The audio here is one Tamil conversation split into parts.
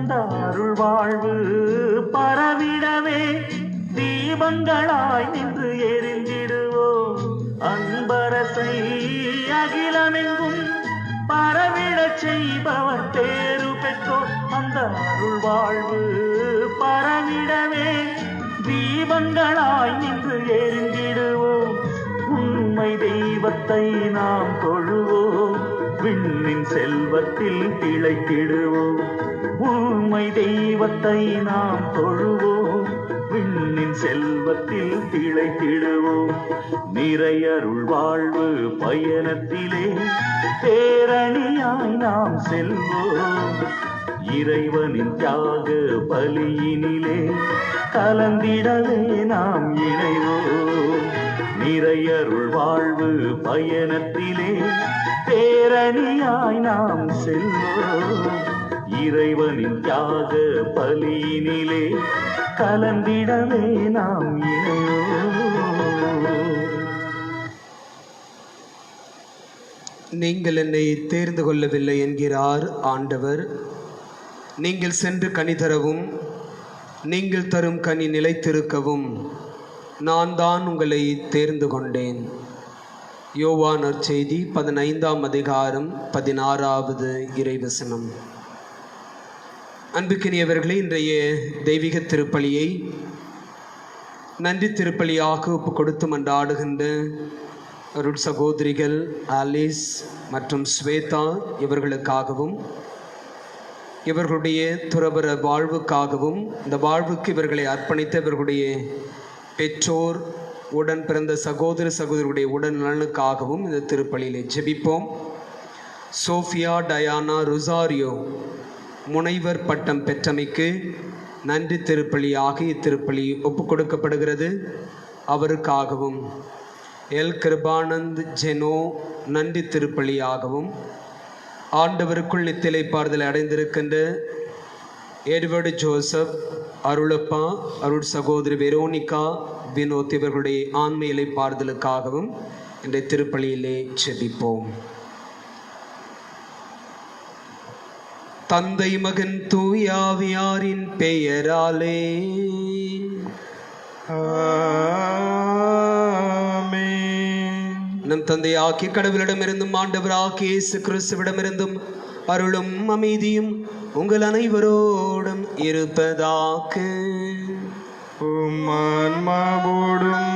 அந்த அருள் வாழ்வு பரவிடவே தீபங்களாய் நின்று எரிந்திடுவோம். அன்பரசை அகிலமெங்கும் பரவிடச் செய்பவர் பேரு பெற்றோர். அந்த அருள் வாழ்வு பரவிடவே தீபங்களாய் நின்று எரிந்திடுவோம். உண்மை தெய்வத்தை நாம் தொழுவோம், விண்ணின் செல்வத்தில் திளைத்திடுவோம். உண்மை தெய்வத்தை நாம் தொழுவோம், விண்ணின் செல்வத்தில் திளைத்திடுவோம். நிறையருள் வாழ்வு பயணத்திலே பேரணியாய் நாம் செல்வோம். இறைவனின் தியாக பலியினிலே கலந்திடவே நாம் இணைவோம். நிறையருள் வாழ்வு பயணத்திலே பேரணியாய் நாம் செல்வோம். இறைவனின் தியாக பலியினிலே கலந்திடவே நாம் இணைவோம். நீங்கள் என்னை தேர்ந்து கொள்ளவில்லை என்கிறார் ஆண்டவர். நீங்கள் சென்று கனி தரவும், நீங்கள் தரும் கனி நிலைத்திருக்கவும் நான் தான் உங்களை தேர்ந்து கொண்டேன். யோவான் நற்செய்தி 15ஆம் அதிகாரம் 16வது இறைவசனம். அன்புக்கினியவர்களே, இன்றைய தெய்வீக திருப்பலியை நன்றி திருப்பலியாக ஒப்பு கொடுத்து மன்றாடுகின்ற அருள் சகோதரிகள் ஆலிஸ் மற்றும் ஸ்வேதா இவர்களுக்காகவும், இவர்களுடைய துறவற வாழ்வுக்காகவும், இந்த வாழ்வுக்கு இவர்களை அர்ப்பணித்த இவர்களுடைய பெற்றோர், உடன் பிறந்த சகோதர சகோதரிகளுடைய உடல் நலனுக்காகவும் இந்த திருப்பலியிலே ஜெபிப்போம். சோஃபியா டயானா ரொசாரியோ முனைவர் பட்டம் பெற்றமைக்கு நன்றி திருப்பலியாக இத்திருப்பலி ஒப்பு கொடுக்கப்படுகிறது. அவருக்காகவும் எல் கிருபானந்த் ஜெனோ நன்றி திருப்பலியாகவும், ஆண்டவருக்குள் நித்திலை பாறுதலை அடைந்திருக்கின்ற எட்வர்டு ஜோசப், அருளப்பா, அருள் சகோதரி வெரோனிகா, வினோத் இவர்களுடைய ஆன்ம இலை பாறுதலுக்காகவும் இன்றைய திருப்பலியிலே ஜெபிப்போம். தந்தை மகன் தூயாவியாரின் பெயராலே நம் தந்தையாகிய கடவுளிடமிருந்தும் ஆண்டவராகிய இயேசு கிறிஸ்துவிடமிருந்தும் அருளும் அமைதியும் உங்கள் அனைவரோடும் இருப்பதாக. ஆன்மாவோடும்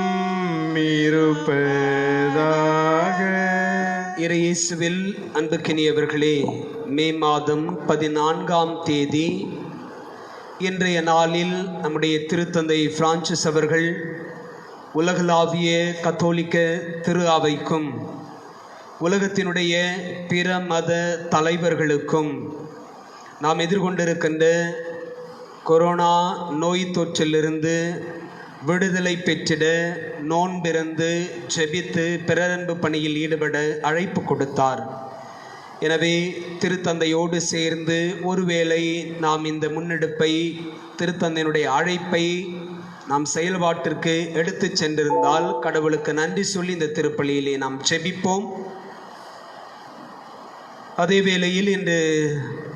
இருப்பதாக. இறையேசுவில் அன்புக்கினியவர்களே, மே மாதம் 14ஆம் தேதி இன்றைய நாளில் நம்முடைய திருத்தந்தை பிரான்சிஸ் அவர்கள் உலகளாவிய கத்தோலிக்க திரு அவைக்கும் உலகத்தினுடைய பிற மத தலைவர்களுக்கும் நாம் எதிர்கொண்டிருக்கின்ற கொரோனா நோய் தொற்றிலிருந்து விடுதலை பெற்றிட நோன்பிருந்து ஜெபித்து பிறரன்பு பணியில் ஈடுபட அழைப்பு கொடுத்தார். எனவே திருத்தந்தையோடு சேர்ந்து ஒருவேளை நாம் இந்த முன்னெடுப்பை, திருத்தந்தையினுடைய அழைப்பை நாம் செயல்பாட்டிற்கு எடுத்து சென்றிருந்தால் கடவுளுக்கு நன்றி சொல்லி இந்த திருப்பலியிலே நாம் ஜெபிப்போம். அதே வேளையில் இன்று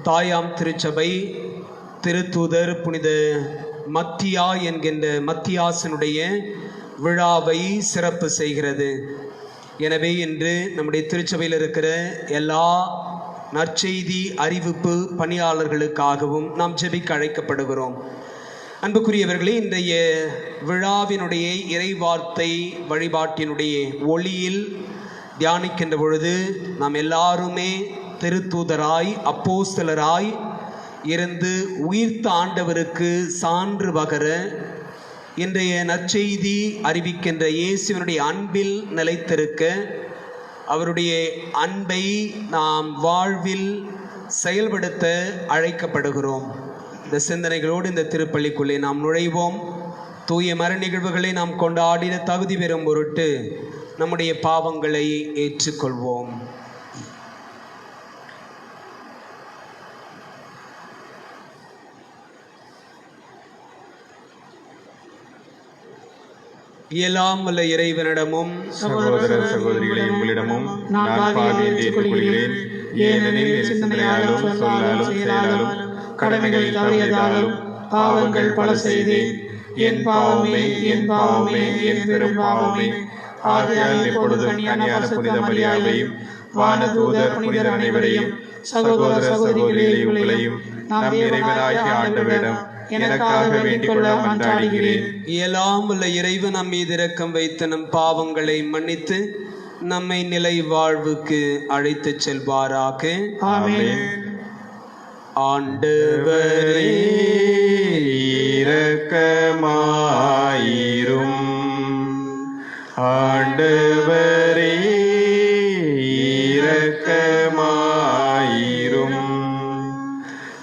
தாயாம் திருச்சபை திருத்தூதர் புனித மத்தியா என்கின்ற மத்தியாசனுடைய விழாவை சிறப்பு செய்கிறது. எனவே இன்று நம்முடைய திருச்சபையில் இருக்கிற எல்லா நற்செய்தி அறிவிப்பு பணியாளர்களுக்காகவும் நாம் ஜெபிக்க அழைக்கப்படுகிறோம். அன்புக்குரியவர்களே, இன்றைய விழாவினுடைய இறைவார்த்தை வழிபாட்டினுடைய ஒளியில் தியானிக்கின்ற பொழுது நாம் எல்லாருமே திருத்தூதராய் அப்போஸ்தலராய் இருந்து உயிர்த்த ஆண்டவருக்கு சான்று பகர இன்றைய நற்செய்தி அறிவிக்கின்ற இயேசுவினுடைய அன்பில் நிலைத்திருக்க, அவருடைய அன்பை நாம் வாழ்வில் செயல்படுத்த அழைக்கப்படுகிறோம். இந்த சிந்தனைகளோடு இந்த திருப்பள்ளிக்குள்ளே நாம் நுழைவோம். தூய மர நிகழ்வுகளை நாம் கொண்டாடிட தகுதி பெறும் பொருட்டு நம்முடைய பாவங்களை ஏற்றுக்கொள்வோம். எல்லாம் வல்ல இறைவனிடமும் சகோதர சகோதரிகளை உங்களிடமும் நான் பாவியை ஏற்றுக்கொள்கிறேன். ஏனெனில் சிந்தனையாலும் சொல்லாலும் செயலாலும் கடமைகள் தவறியதாலும் பாவங்கள் பல செய்தேன். என் பாவமே, என் பாவமே, என் பெரும் பாவமே. ஆகையால் எப்பொழுதும் கன்னியான புனித மரியாதையும் வானதூதர் புனிதர் அனைவரையும் சகோதர சகோதரிகளை உங்களையும் நம் இறைவனாகிய ஆண்டவரிடம் எனக்காக வேண்டிக் கொள்ள மன்றாடுகிறேன். எல்லாம் உள்ள இறைவன் நம் மீது இரக்கம் வைத்து நம் பாவங்களை மன்னித்து நம்மை நிலை வாழ்வுக்கு அழைத்துச் செல்வாராக. ஆமென். ஆண்டவரே இரக்கமாயிரும். ஆண்டவரே இரக்கமாயிரும்.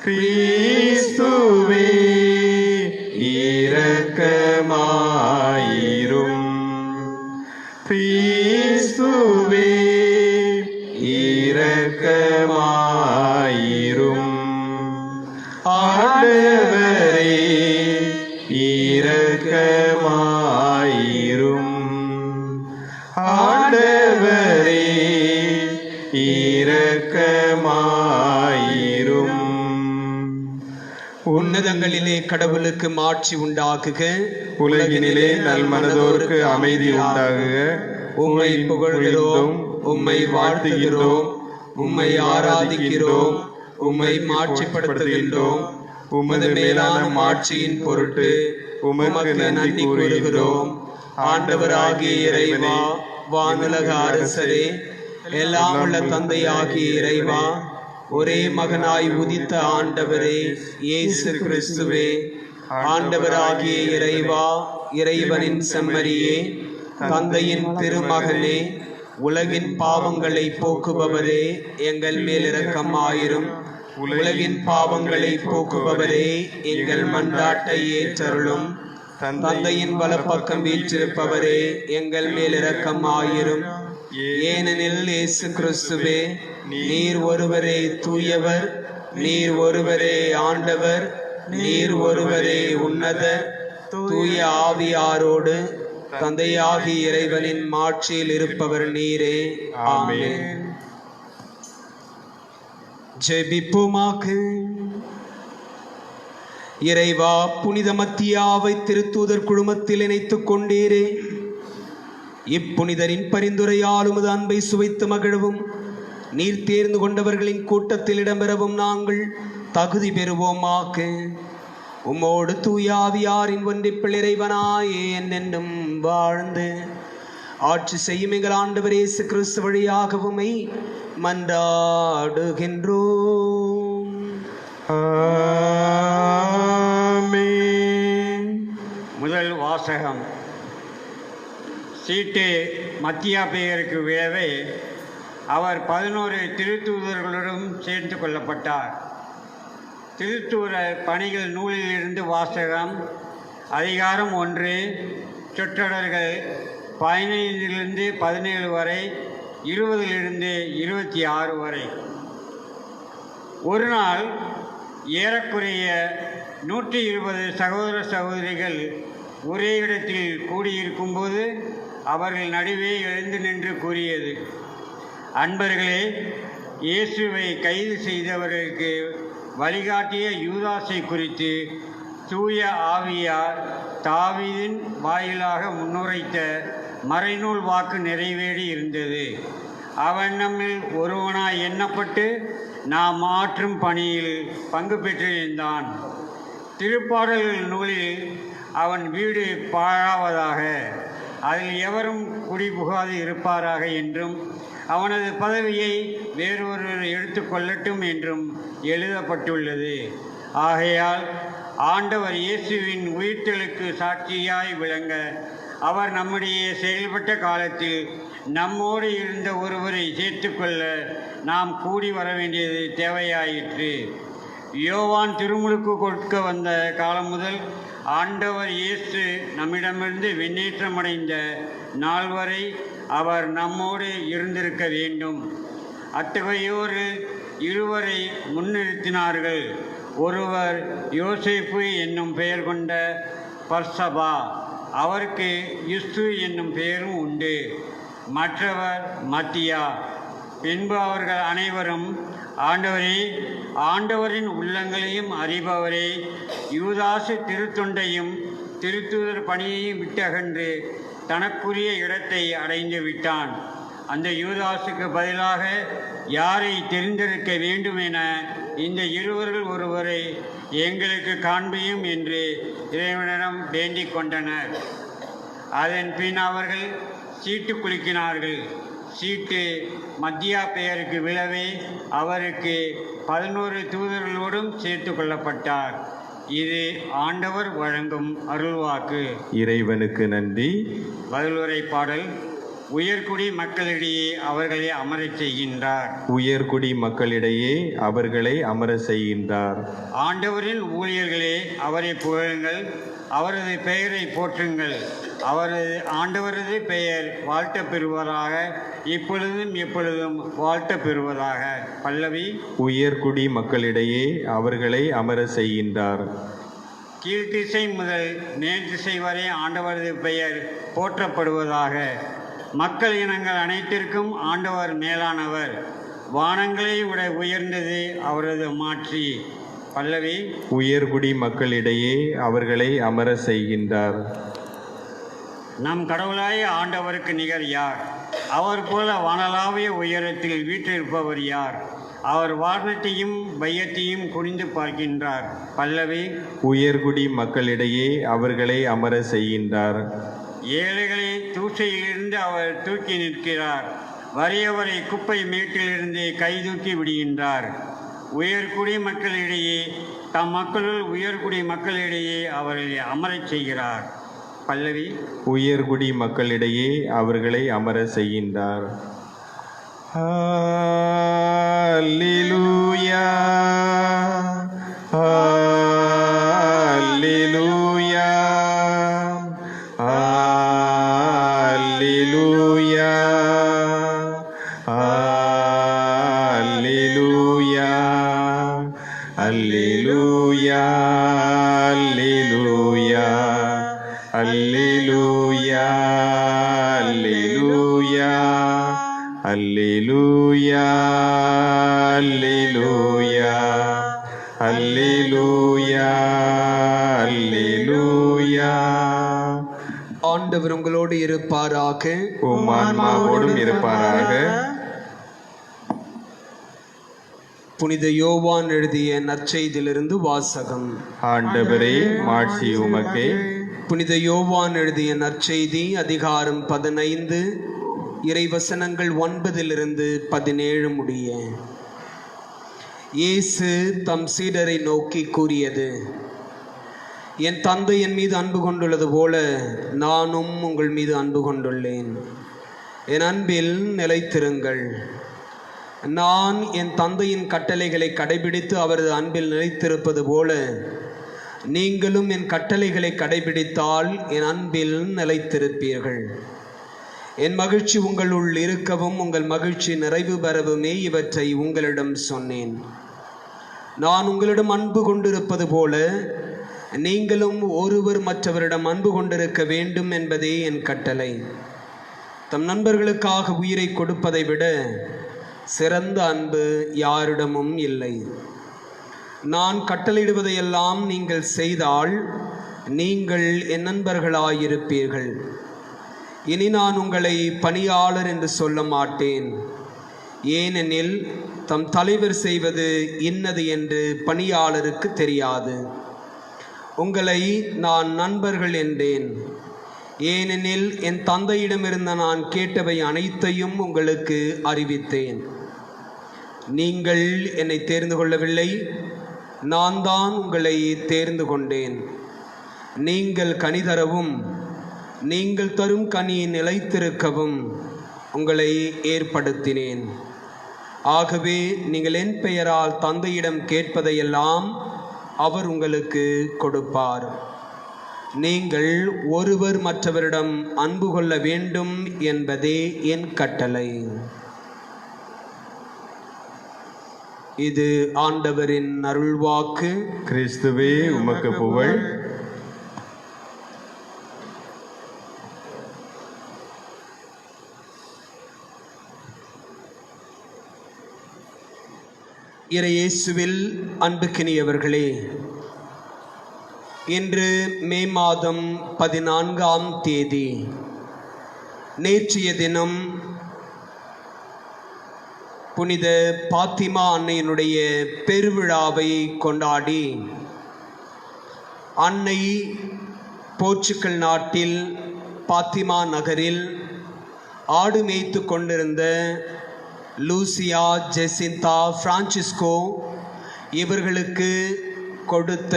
கிறிஸ்துவே இரக்கமாயிரும். கிறிஸ்துவே இரக்கமாயிரும். ஆண்டவரே இரக்கமாயிரும். ஆண்டவரே இரக்கமாயிரும். உன்னதங்களிலே கடவுளுக்கு மாட்சி உண்டாகுக. உலகினிலே நல்மனதோருக்கு அமைதி உண்டாகுக. உம்மை புகழ்கிறோம், உம்மை வாழ்த்துகிறோம், உம்மை ஆராதிக்கிறோம், உம்மை மாட்சிப்படுத்துகின்றோம். உமது மேலான மாட்சியின் பொருட்டு உமக்கு நன்றி கூறுகிறோம். ஆண்டவராகிய இறைவா, வானுலக அரசரே, எல்லாம் உள்ள தந்தையாகிய இறைவா, ஒரே மகனாய் உதித்த ஆண்டவரே இயேசு கிறிஸ்துவே, ஆண்டவராகிய இறைவா, இறைவனின் செம்மறியே, தந்தையின் திருமகனே, உலகின் பாவங்களை போக்குபவரே, எங்கள் மேல் இரக்கமாயிரும். உலகின் பாவங்களை போக்குபவரே, எங்கள் மன்றாட்டை ஏற்றருளும். தந்தையின் வலப்பக்கம் வீற்றிருப்பவரே, எங்கள் மேல் இரக்கமாயிரும். ஏனெனில் இயேசு கிறிஸ்துவே, நீர் ஒருவரே தூயவர், நீர் ஒருவரே ஆண்டவர், நீர் ஒருவரே உன்னதர், தூய ஆவியாரோடு தந்தையாகி இறைவனின் மாட்சியில் இருப்பவர் நீரே. ஆமென். ஜெபிப்போமாக. இறைவா, புனித மத்தியாவை திருத்தூதர் குழுமத்தில் இணைத்துக் கொண்டீரே. இப்புனிதரின் பரிந்துரையால் உமது அன்பை சுவைத்து மகிழவும், நீர் தேர்ந்து கொண்டவர்களின் கூட்டத்தில் இடம்பெறவும் நாங்கள் தகுதி பெறுவோமாக. உம்மோடு தூயாவியாரின் ஒன்றிப்பில் இறைவனாயே என்னென்னும் வாழ்ந்து ஆட்சி செய்யும் எங்கள் ஆண்டவர் இயேசு கிறிஸ்து வழியாக உம்மை மன்றாடுகின்றோம். ஆமென். முதல் வாசகம். சீட்டு மத்தியா பெயருக்கு விழவே அவர் 11 திருத்தூதர்களுடன் சேர்த்து கொள்ளப்பட்டார். திருத்தூதர் பணிகள் நூலிலிருந்து வாசகம். அதிகாரம் 1, சொற்றொடர்கள் 15 17 வரை, 20 26 வரை. ஒரு நாள் ஏறக்குறைய 120 சகோதர சகோதரிகள் ஒரே இடத்தில் கூடியிருக்கும்போது அவர்கள் நடுவே எழுந்து நின்று கூறியது, அன்பர்களே, இயேசுவை கைது செய்தவர்களுக்கு வழிகாட்டிய யூதாசை குறித்து தூய ஆவியார் தாவீதின் வாயிலாக முன்னுரைத்த மறைநூல் வாக்கு நிறைவேறி இருந்தது. அவன் நம்மில் ஒருவனாய் எண்ணப்பட்டு நாம் மாற்றும் பணியில் பங்கு பெற்றிருந்தான். திருப்பாடல்கள் நூலில் அவன் வீடு பாழாவதாக, அதில் எவரும் குடிபுகாது இருப்பாராக என்றும், அவனது பதவியை வேறொருவர் எடுத்துக்கொள்ளட்டும் என்றும் எழுதப்பட்டுள்ளது. ஆகையால் ஆண்டவர் இயேசுவின் உயிர்த்தெழுக்கு சாட்சியாய் விளங்க அவர் நம்முடைய செயல்பட்ட காலத்தில் நம்மோடு இருந்த ஒருவரை சேர்த்துக்கொள்ள நாம் கூடி வர வேண்டியது தேவையாயிற்று. யோவான் திருமுழுக்கு கொடுக்க வந்த காலம் முதல் ஆண்டவர் இயேசு நம்மிடமிருந்து விண்ணேற்றமடைந்த நாள் வரை அவர் நம்மோடு இருந்திருக்க வேண்டும். அத்தகையோர் இருவரை முன்னிறுத்தினார்கள். ஒருவர் யோசேப்பு என்னும் பெயர் கொண்ட பர்சபா, அவருக்கு யுஸ்து என்னும் பெயரும் உண்டு. மற்றவர் மத்தியா, பின்பு அவர்கள் அனைவரும், ஆண்டவரே, ஆண்டவரின் உள்ளங்களையும் அறிபவரே, யூதாசு திருத்தொண்டையும் திருத்தூதர் பணியையும் விட்டகன்று தனக்குரிய இடத்தை அடைந்து விட்டான். அந்த யூதாசுக்கு பதிலாக யாரை தெரிந்தெடுக்க வேண்டும் என இந்த இருவர்கள் ஒருவரை எங்களுக்கு காண்பியும் என்று இறைவனிடம் வேண்டிக் கொண்டனர். அதன் பின் அவர்கள் சீட்டு குலுக்கினார்கள். சீட்டு மத்தியா பெயருக்கு விழவே அவருக்கு 11 தூதர்களோடும் சேர்த்து கொள்ளப்பட்டார். இது ஆண்டவர் வழங்கும் அருள்வாக்கு. இறைவனுக்கு நன்றி. பதிலுரை பாடல். உயர்குடி மக்களிடையே அவர்களை அமரச் செய்கின்றார். உயர்குடி மக்களிடையே அவர்களை அமர செய்கின்றார். ஆண்டவரின் ஊழியர்களே, அவரை புகழுங்கள், அவரது பெயரை போற்றுங்கள். ஆண்டவரது பெயர் வாழ்த்த பெறுவதாக, இப்பொழுதும் எப்பொழுதும் வாழ்த்த பெறுவதாக. பல்லவி. உயர்குடி மக்களிடையே அவர்களை அமர செய்கின்றார். கீழ்த்திசை முதல் நேர்திசை வரை ஆண்டவரது பெயர் போற்றப்படுவதாக. மக்கள் இனங்கள் அனைத்திற்கும் ஆண்டவர் மேலானவர். வானங்களை விட உயர்ந்தது அவரது மாட்சி. பல்லவி. உயர்குடி மக்களிடையே அவர்களை அமர செய்கின்றார். நம் கடவுளாய ஆண்டவருக்கு நிகர் யார்? அவர் போல வானளாவிய உயரத்தில் வீற்றிருப்பவர் யார்? அவர் வானத்தையும் வையத்தையும் குனிந்து பார்க்கின்றார். பல்லவி. உயர்குடி மக்களிடையே அவர்களை அமர செய்கின்றார். ஏழைகளை தூசையிலிருந்து அவர் தூக்கி நிற்கிறார். வறியவரை குப்பை மேட்டிலிருந்து கை தூக்கி விடுகின்றார். உயர்குடி மக்களிடையே, தம் மக்களுள் உயர்குடி மக்களிடையே அவர்களை அமரச் செய்கிறார். பல்லவி. உயர்குடி மக்களிடையே அவர்களை அமர செய்கின்றார். அல்லேலூயா, அல்லேலூயா, அல்லேலூயா, அல்லேலூயா, அல்லேலூயா, அல்லேலூயா, அல்லேலூயா, அல்லேலூயா, அல்லேலூயா, அல்லேலூயா, அல்லேலூயா, அல்லேலூயா. ஆண்டவர் உங்களோடு இருப்பாராக. உம் ஆன்மாவோடும் இருப்பாராக. புனித யோவான் எழுதிய நற்செய்தியிலிருந்து வாசகம். ஆண்டவரே, மாட்சி உமக்கே. புனித யோவான் எழுதிய நற்செய்தி அதிகாரம் 15 இறைவசனங்கள் 9 17 முடிய. இயேசு தம் சீடரை நோக்கி கூறியது: என் தந்தை என் மீது அன்பு கொண்டுள்ளது போல நானும் உங்கள் மீது அன்பு கொண்டுள்ளேன். என் அன்பில் நிலைத்திருங்கள். நான் என் தந்தையின் கட்டளைகளை கடைபிடித்து அவரது அன்பில் நிலைத்திருப்பது போல நீங்களும் என் கட்டளைகளை கடைபிடித்தால் என் அன்பில் நிலைத்திருப்பீர்கள். என் மகிழ்ச்சி உங்களுள் இருக்கவும் உங்கள் மகிழ்ச்சி நிறைவு பெறவுமே இவற்றை உங்களிடம் சொன்னேன். நான் உங்களிடம் அன்பு கொண்டிருப்பது போல நீங்களும் ஒருவர் மற்றவரிடம் அன்பு கொண்டிருக்க வேண்டும் என்பதே என் கட்டளை. தம் நண்பர்களுக்காக உயிரை கொடுப்பதை விட சிறந்த அன்பு யாரிடமும் இல்லை. நான் கட்டளையிடுவதையெல்லாம் நீங்கள் செய்தால் நீங்கள் என் நண்பர்களாயிருப்பீர்கள். இனி நான் உங்களை பணியாளர் என்று சொல்ல மாட்டேன். ஏனெனில் தம் தலைவர் செய்வது இன்னது என்று பணியாளருக்கு தெரியாது. உங்களை நான் நண்பர்கள் என்றேன். ஏனெனில் என் தந்தையிடமிருந்து நான் கேட்டவை அனைத்தையும் உங்களுக்கு அறிவித்தேன். நீங்கள் என்னை தேர்ந்து கொள்ளவில்லை, நான் தான் உங்களை தேர்ந்து கொண்டேன். நீங்கள் கனி தரவும் நீங்கள் தரும் கனி நிலைத்திருக்கவும் உங்களை ஏற்படுத்தினேன். ஆகவே நீங்கள் என் பெயரால் தந்தையிடம் கேட்பதையெல்லாம் அவர் உங்களுக்கு கொடுப்பார். நீங்கள் ஒருவர் மற்றவரிடம் அன்பு கொள்ள வேண்டும் என்பதே என் கட்டளை. இது ஆண்டவரின் அருள்வாக்கு. கிறிஸ்துவே, உமக்கு புகழ். இறையேசுவில் அன்புக்கினியவர்களே, இன்று மே மாதம் 14ஆம் தேதி. நேற்றைய தினம் புனித பாத்திமா அன்னையினுடைய பெருவிழாவை கொண்டாடி அன்னை போர்ச்சுகல் நாட்டில் பாத்திமா நகரில் ஆடு மேய்த்து கொண்டிருந்த லூசியா, ஜெசிந்தா, பிரான்சிஸ்கோ இவர்களுக்கு கொடுத்த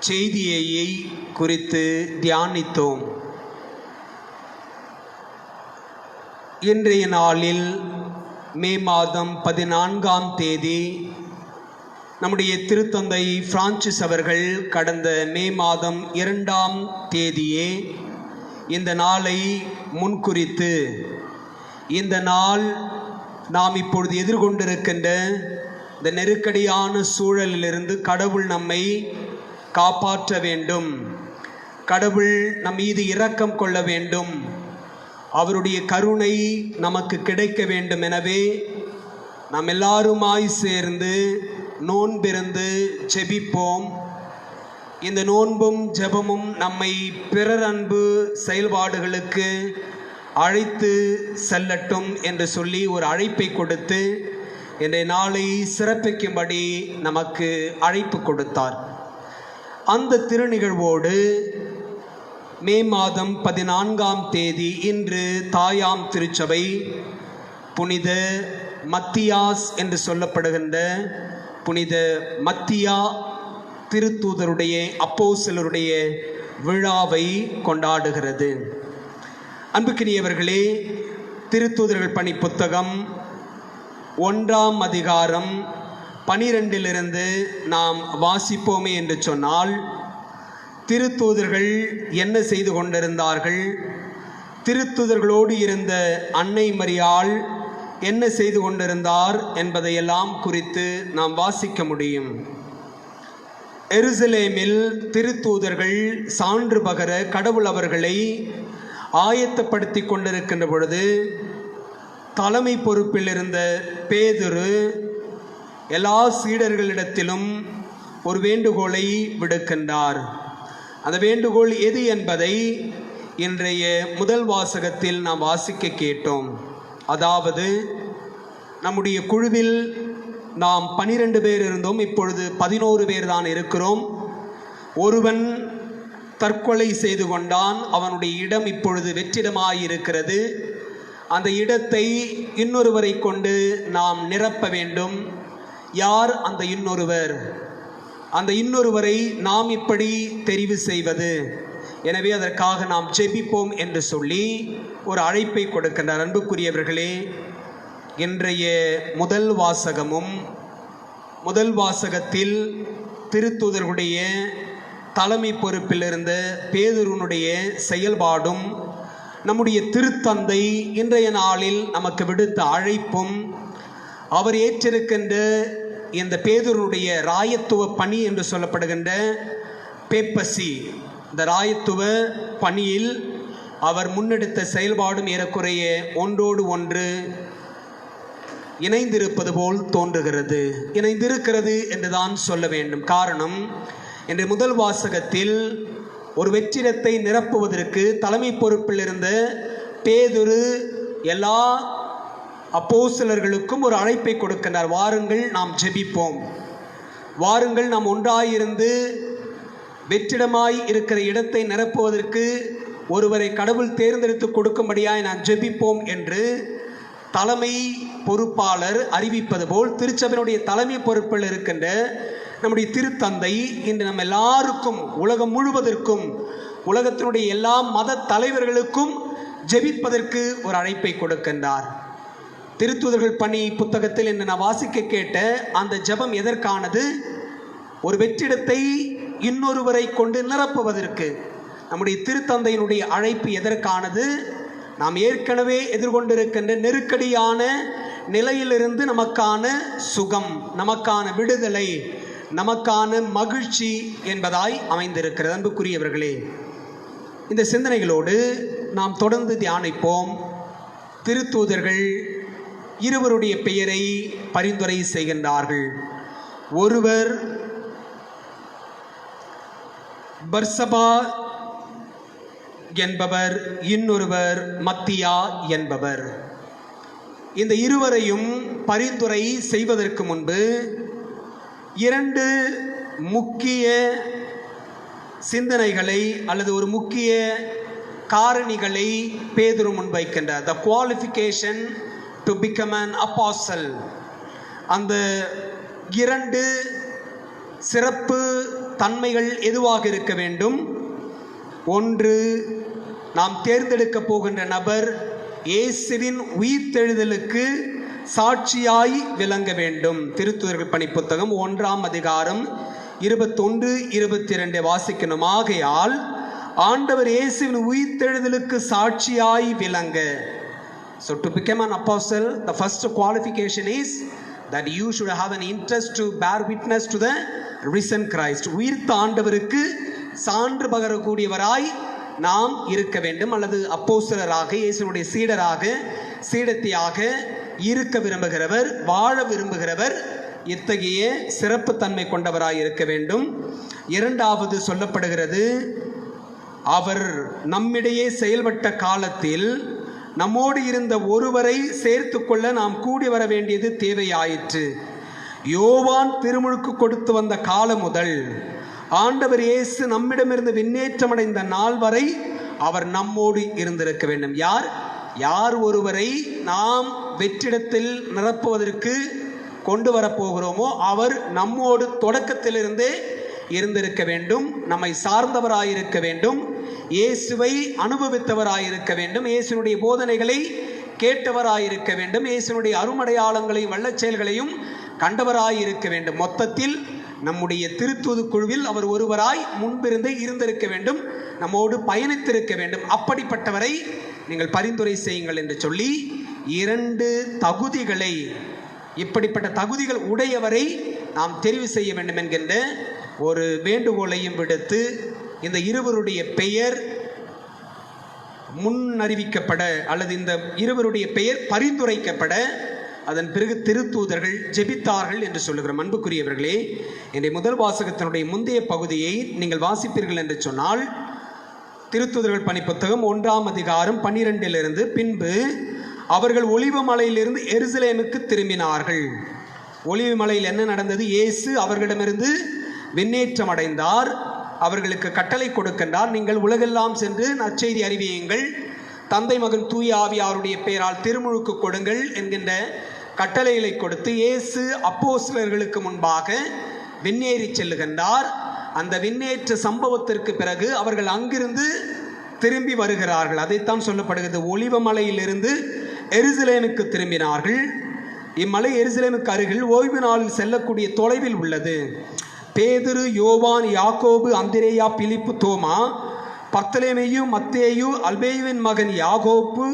செய்தியை குறித்து தியானித்தோம். இன்றைய நாளில் மே மாதம் 14ஆம் தேதி நம்முடைய திருத்தந்தை பிரான்சிஸ் அவர்கள் கடந்த மே மாதம் 2ஆம் தேதியே இந்த நாளை முன்குறித்து, இந்த நாள் நாம் இப்பொழுது எதிர்கொண்டிருக்கின்ற இந்த நெருக்கடியான சூழலிலிருந்து கடவுள் நம்மை காப்பாற்ற வேண்டும், கடவுள் நம் மீது இரக்கம் கொள்ள வேண்டும், அவருடைய கருணை நமக்கு கிடைக்க வேண்டும். எனவே நாம் எல்லாருமாய் சேர்ந்து நோன்பிருந்து ஜெபிப்போம். இந்த நோன்பும் ஜெபமும் நம்மை பிறர் அன்பு செயல்பாடுகளுக்கு அழைத்து செல்லட்டும் என்று சொல்லி ஒரு அழைப்பை கொடுத்து இன்றைய நாளை சிறப்பிக்கும்படி நமக்கு அழைப்பு கொடுத்தார். அந்த திருநிகழ்வோடு மே மாதம் 14ஆம் தேதி இன்று தாயாம் திருச்சபை புனித மத்தியாஸ் என்று சொல்லப்படுகின்ற புனித மத்தியா திருத்தூதருடைய அப்போஸ்தலருடைய விழாவை கொண்டாடுகிறது. அன்புக்கினியவர்களே, திருத்தூதர்கள் பணி புத்தகம் 1ஆம் அதிகாரம் 12 நாம் வாசிப்போமே என்று சொன்னால், திருத்தூதர்கள் என்ன செய்து கொண்டிருந்தார்கள், திருத்தூதர்களோடு இருந்த அன்னை மரியாள் என்ன செய்து கொண்டிருந்தார் என்பதையெல்லாம் குறித்து நாம் வாசிக்க முடியும். எருசலேமில் திருத்தூதர்கள் சான்று பகர கடவுள் அவர்களை ஆயத்தப்படுத்தி கொண்டிருக்கின்ற பொழுது, தலைமை பொறுப்பில் இருந்த பேதுரு எல்லா சீடர்களிடத்திலும் ஒரு வேண்டுகோளை விடுக்கின்றார். அந்த வேண்டுகோள் எது என்பதை இன்றைய முதல் வாசகத்தில் நாம் வாசிக்க கேட்டோம். அதாவது, நம்முடைய குழுவில் நாம் 12 பேர் இருந்தோம், இப்பொழுது 11 பேர் தான் இருக்கிறோம். ஒருவன் தற்கொலை செய்து கொண்டான், அவனுடைய இடம் இப்பொழுது வெற்றிடமாயிருக்கிறது. அந்த இடத்தை இன்னொருவரை கொண்டு நாம் நிரப்ப வேண்டும். யார் அந்த இன்னொருவர்? அந்த இன்னொருவரை நாம் இப்படி தெரிவு செய்வது? எனவே அதற்காக நாம் ஜெபிப்போம் என்று சொல்லி ஒரு அழைப்பை கொடுக்கின்றார். அன்புக்குரியவர்களே, இன்றைய முதல் வாசகமும் முதல் வாசகத்தில் திருத்தூதர்களுடைய தலைமை பொறுப்பில் இருந்த பேதுருனுடைய செயல்பாடும், நம்முடைய திருத்தந்தை இன்றைய நாளில் நமக்கு விடுத்த அழைப்பும், அவர் ஏற்றிருக்கின்ற இந்த பேதுருனுடைய ராயத்துவ பணி என்று சொல்லப்படுகின்ற பேப்பசி, இந்த ராயத்துவ பணியில் அவர் முன்னெடுத்த செயல்பாடும் ஏறக்குறைய ஒன்றோடு ஒன்று இணைந்திருப்பது போல் தோன்றுகிறது. இணைந்திருக்கிறது என்றுதான் சொல்ல வேண்டும். காரணம், இன்று முதல் வாசகத்தில் ஒரு வெற்றிடத்தை நிரப்புவதற்கு தலைமை பொறுப்பில் இருந்த பேதுரு எல்லா அப்போஸ்தலர்களுக்கும் ஒரு அழைப்பை கொடுக்கின்றார். வாருங்கள், நாம் ஜெபிப்போம். வாருங்கள், நாம் ஒன்றாயிருந்து வெற்றிடமாய் இருக்கிற இடத்தை நிரப்புவதற்கு ஒருவரை கடவுள் தேர்ந்தெடுத்து கொடுக்கும்படியாய் நாம் ஜெபிப்போம் என்று தலைமை பொறுப்பாளர் அறிவிப்பது போல், திருச்சபையினுடைய தலைமை பொறுப்பில் இருக்கின்ற நம்முடைய திருத்தந்தை இன்று நம்ம எல்லாருக்கும், உலகம் முழுவதற்கும், உலகத்தினுடைய எல்லா மத தலைவர்களுக்கும் ஜெபிப்பதற்கு ஒரு அழைப்பை கொடுக்கின்றார். திருத்தூதர்கள் பணி புத்தகத்தில் இன்று நான் வாசிக்க கேட்ட அந்த ஜெபம் எதற்கானது? ஒரு வெற்றிடத்தை இன்னொருவரை கொண்டு நிரப்புவதற்கு. நம்முடைய திருத்தந்தையினுடைய அழைப்பு எதற்கானது? நாம் ஏற்கனவே எதிர்கொண்டிருக்கின்ற நெருக்கடியான நிலையிலிருந்து நமக்கான சுகம், நமக்கான விடுதலை, நமக்கான மகிழ்ச்சி என்பதாய் அமைந்திருக்கிறது. அன்புக்குரியவர்களே, இந்த சிந்தனைகளோடு நாம் தொடர்ந்து தியானிப்போம். திருத்தூதர்கள் இருவருடைய பெயரை பரிந்துரை செய்கின்றார்கள். ஒருவர் பர்சபா என்பவர், இன்னொருவர் மத்தியா என்பவர். இந்த இருவரையும் பரிந்துரை செய்வதற்கு முன்பு இரண்டு முக்கிய சிந்தனைகளை அல்லது ஒரு முக்கிய காரணிகளை பேதுரு முன்வைக்கின்றார். The qualification to become an apostle. அந்த இரண்டு சிறப்பு தன்மைகள் எதுவாக இருக்க வேண்டும்? ஒன்று, நாம் தேர்ந்தெடுக்க போகின்ற நபர் இயேசுவின் உயிர்த்தெழுதலுக்கு சாட்சியாய் விளங்க வேண்டும். திருத்தூதர்கள் பணி புத்தகம் 1ஆம் அதிகாரம் 21-22 வாசிக்கணும். ஆகையால் ஆண்டவர் இயேசுவின் உயிர்த்தெழுதலுக்கு சாட்சியாய் விளங்க. So to become an apostle, the first qualification is that you should have an interest to bear witness to the risen Christ. உயிர்த்த ஆண்டவருக்கு சான்று பகரக்கூடியவராய் நாம் இருக்க வேண்டும், அல்லது அப்போஸ்தலராக, இயேசுனுடைய சீடராக, சீடத்தியாக இருக்க விரும்புகிறவர், வாழ விரும்புகிறவர் இத்தகைய சிறப்பு தன்மை கொண்டவராய் இருக்க வேண்டும். இரண்டாவது சொல்லப்படுகிறது, அவர் நம்மிடையே செயல்பட்ட காலத்தில் நம்மோடு இருந்த ஒருவரை சேர்த்து கொள்ள நாம் கூடி வர வேண்டியது தேவையாயிற்று. யோவான் திருமுழுக்கு கொடுத்து வந்த காலம் முதல் ஆண்டவர் இயேசு நம்மிடமிருந்து விண்ணேற்றமடைந்த நாள் வரை அவர் நம்மோடு இருந்திருக்க வேண்டும். யார் ஒருவரை நாம் வெற்றிடத்தில் நிரப்புவதற்கு கொண்டு வரப்போகிறோமோ அவர் நம்மோடு தொடக்கத்திலிருந்தே இருந்திருக்க வேண்டும், நம்மை சார்ந்தவராயிருக்க வேண்டும், இயேசுவை அனுபவித்தவராயிருக்க வேண்டும், இயேசுனுடைய போதனைகளை கேட்டவராயிருக்க வேண்டும், இயேசுனுடைய அருமடையாளங்களையும் வல்லச் செயல்களையும் கண்டவராயிருக்க வேண்டும். மொத்தத்தில் நம்முடைய திருத்தூது குழுவில் அவர் ஒருவராய் முன்பிருந்தே இருந்திருக்க வேண்டும், நம்மோடு பயணித்திருக்க வேண்டும். அப்படிப்பட்டவரை நீங்கள் பரிந்துரை செய்யுங்கள் என்று சொல்லி இரண்டு தகுதிகளை, இப்படிப்பட்ட தகுதிகள் உடையவரை நாம் தெரிவு செய்ய வேண்டும் என்கின்ற ஒரு வேண்டுகோளையும் விடுத்து இந்த இருவருடைய பெயர் முன்னறிவிக்கப்பட அல்லது இந்த இருவருடைய பெயர் பரிந்துரைக்கப்பட அதன் பிறகு திருத்தூதர்கள் ஜெபித்தார்கள் என்று சொல்லுகிறோம். அன்புக்குரியவர்களே, என்னுடைய முதல் வாசகத்தினுடைய முந்தைய பகுதியை நீங்கள் வாசிப்பீர்கள் என்று சொன்னால், திருத்தூதர்கள் பணி புத்தகம் 1ஆம் அதிகாரம் 12 பின்பு அவர்கள் ஒலிவ மலையிலிருந்து எருசலேமுக்கு திரும்பினார்கள். ஒலிவ மலையில் என்ன நடந்தது? இயேசு அவர்களிடமிருந்து விண்ணேற்றம் அடைந்தார். அவர்களுக்கு கட்டளை கொடுக்கின்றார், நீங்கள் உலகெல்லாம் சென்று நற்செய்தி அறிவியுங்கள், தந்தை மகன் தூய ஆவியாருடைய பெயரால் திருமுழுக்கு கொடுங்கள் என்கின்ற கட்டளைகளை கொடுத்து இயேசு அப்போஸ்தலர்களுக்கு முன்பாக விண்ணேறி செல்லுகின்றார். அந்த விண்ணேற்ற சம்பவத்திற்கு பிறகு அவர்கள் அங்கிருந்து திரும்பி வருகிறார்கள். அதைத்தான் சொல்லப்படுகிறது, ஒலிவ மலையிலிருந்து எருசலேமுக்கு திரும்பினார்கள். இம்மலை எருசலேமுக்கு அருகில் ஓய்வு நாளில் செல்லக்கூடிய தொலைவில் உள்ளது. பேதுரு, யோவான், யாக்கோபு, அந்திரேயா, பிலிப்பு, தோமா, பர்த்தலேமேயு, மத்தேயு, அல்பேயுவின் மகன் யாக்கோப்பு,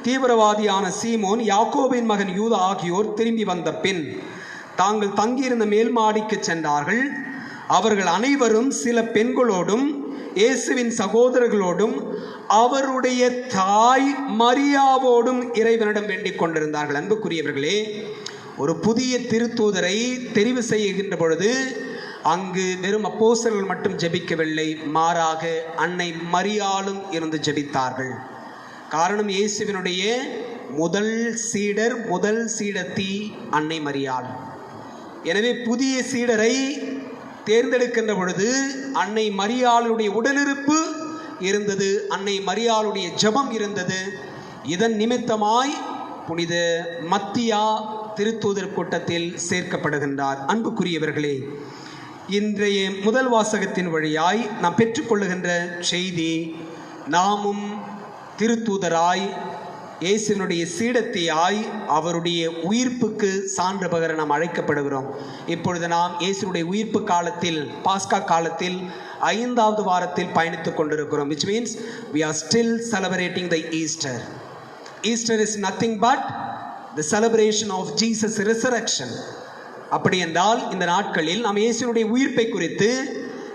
தீவிரவாதியான சீமோன், யாக்கோபின் மகன் யூதா ஆகியோர் திரும்பி வந்த பின் தாங்கள் தங்கியிருந்த மேல் மாடிக்கு சென்றார்கள். அவர்கள் அனைவரும் சில பெண்களோடும் இயேசுவின் சகோதரர்களோடும் அவருடைய தாய் மரியாவோடும் இறைவனிடம் வேண்டிக் கொண்டிருந்தார்கள். அன்புக்குரியவர்களே, ஒரு புதிய திருத்தூதரை தெரிவு செய்கின்ற பொழுது அங்கு வெறும் அப்போஸ்தலர்கள் மட்டும் ஜெபிக்கவில்லை, மாறாக அன்னை மரியாளும் இருந்து ஜெபித்தார்கள். காரணம், இயேசுவினுடைய முதல் சீடர், முதல் சீடத்தி அன்னை மரியாள். எனவே புதிய சீடரை தேர்ந்தெடுக்கின்ற பொழுது அன்னை மரியாளுடைய உடனிருப்பு இருந்தது, அன்னை மரியாளுடைய ஜெபம் இருந்தது. இதன் நிமித்தமாய் புனித மத்தியா திருத்தூதர் கூட்டத்தில் சேர்க்கப்படுகின்றார். அன்புக்குரியவர்களே, இன்றைய முதல் வாசகத்தின் வழியாய் நாம் பெற்றுக்கொள்ளுகின்ற செய்தி, நாமும் திருத்தூதராய் இயேசுவினுடைய சீடத்தியாய் அவருடைய உயிர்ப்புக்கு சான்று பகர நாம் அழைக்கப்படுகிறோம். இப்பொழுது நாம் இயேசுனுடைய உயிர்ப்பு காலத்தில், பாஸ்கா காலத்தில் 5வது வாரத்தில் பயணித்துக் கொண்டிருக்கிறோம். which means we are still celebrating the Easter. Easter is nothing but the celebration of Jesus resurrection. அப்படி என்றால் இந்த நாட்களில் நாம் இயேசுனுடைய உயிர்ப்பை குறித்து,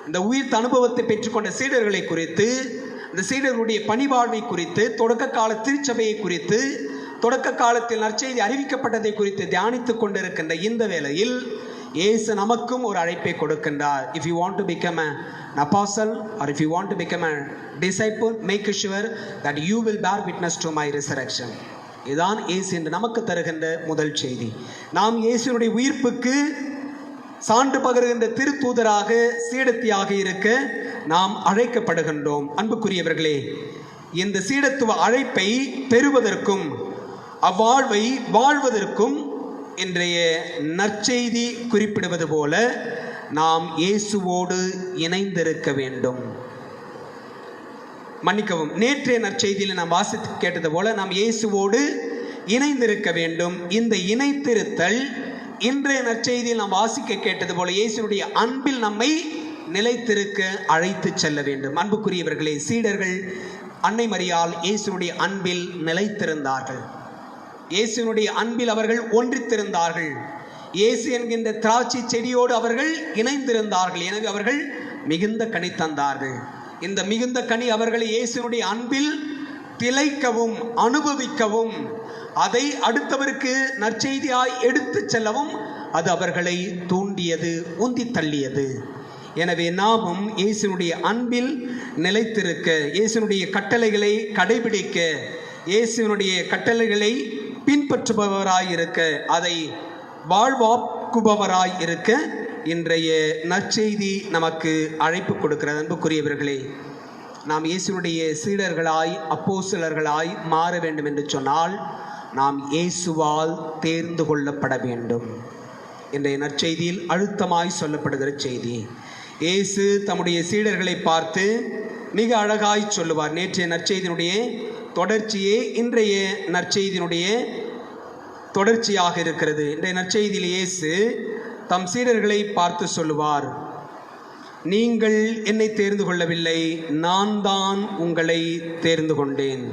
இந்த உயிர்த்த அனுபவத்தை பெற்றுக்கொண்ட சீடர்களை குறித்து, இந்த சீடர்களுடைய பணிவாழ்வை குறித்து, தொடக்க கால திருச்சபையை குறித்து, தொடக்க காலத்தில் நற்செய்தி அறிவிக்கப்பட்டதை குறித்து தியானித்துக் கொண்டிருக்கின்ற இந்த வேளையில் இயேசு நமக்கும் ஒரு அழைப்பை கொடுக்கின்றார். If you want to become an apostle or if you want to become a disciple, make sure that you will bear witness to my resurrection. இதுதான் இயேசு என்று நமக்கு தருகின்ற முதல் செய்தி. நாம் இயேசுனுடைய உயிர்ப்புக்கு சான்று பகருகின்ற திருத்தூதராக சீடத்தியாக இருக்க நாம் அழைக்கப்படுகின்றோம். அன்புக்குரியவர்களே, இந்த சீடத்துவ அழைப்பை பெறுவதற்கும் அவ்வாழ்வை வாழ்வதற்கும் இன்றைய நற்செய்தி குறிப்பிடுவது போல நாம் இயேசுவோடு இணைந்திருக்க வேண்டும். மன்னிக்கவும், நேற்றைய நற்செய்தியில் நாம் வாசித்து கேட்டது போல நாம் இயேசுவோடு இணைந்திருக்க வேண்டும். இந்த இணைத்திருத்தல் இன்றைய நற்செய்தியில் நாம் வாசிக்க கேட்டது போல இயேசுடைய அன்பில் நம்மை நிலைத்திருக்க அழைத்து செல்ல வேண்டும். அன்புக்குரியவர்களே, சீடர்கள் அன்னை மரியாள் இயேசுடைய அன்பில் நிலைத்திருந்தார்கள். இயேசுனுடைய அன்பில் அவர்கள் ஒன்றித்திருந்தார்கள். இயேசு என்கின்ற திராட்சை செடியோடு அவர்கள் இணைந்திருந்தார்கள். எனவே அவர்கள் மிகுந்த கனி தந்தார்கள். இந்த மிகுந்த கனி அவர்களை இயேசுனுடைய அன்பில் திளைக்கவும் அனுபவிக்கவும் அதை அடுத்தவருக்கு நற்செய்தியாய் எடுத்து செல்லவும் அது அவர்களை தூண்டியது, உந்தி தள்ளியது. எனவே நாமும் இயேசுனுடைய அன்பில் நிலைத்திருக்க, இயேசுனுடைய கட்டளைகளை கடைபிடிக்க, இயேசுனுடைய கட்டளைகளை பின்பற்றுபவராய் இருக்க, அதை வாழ்வாக்குபவராய் இருக்க இன்றைய நற்செய்தி நமக்கு அழைப்பு கொடுக்கிறது. அன்புக்குரியவர்களே, நாம் இயேசுனுடைய சீடர்களாய் அப்போஸ்தலர்களாய் மாற வேண்டும் என்று சொன்னால் நாம் இயேசுவால் தேர்ந்து கொள்ளப்பட வேண்டும். இன்றைய நற்செய்தியில் அழுத்தமாய் சொல்லப்படுகிற செய்தி. இயேசு தம்முடைய சீடர்களை பார்த்து மிக அழகாய் சொல்லுவார். நேற்றைய நற்செய்தியினுடைய தொடர்ச்சியே இன்றைய நற்செய்தியினுடைய தொடர்ச்சியாக இருக்கிறது. இன்றைய நற்செய்தியில் இயேசு தம் சீடர்களை பார்த்து சொல்லுவார், நீங்கள் என்னை தேர்ந்து கொள்ளவில்லை, நான் தான் உங்களை தேர்ந்து கொண்டேன்.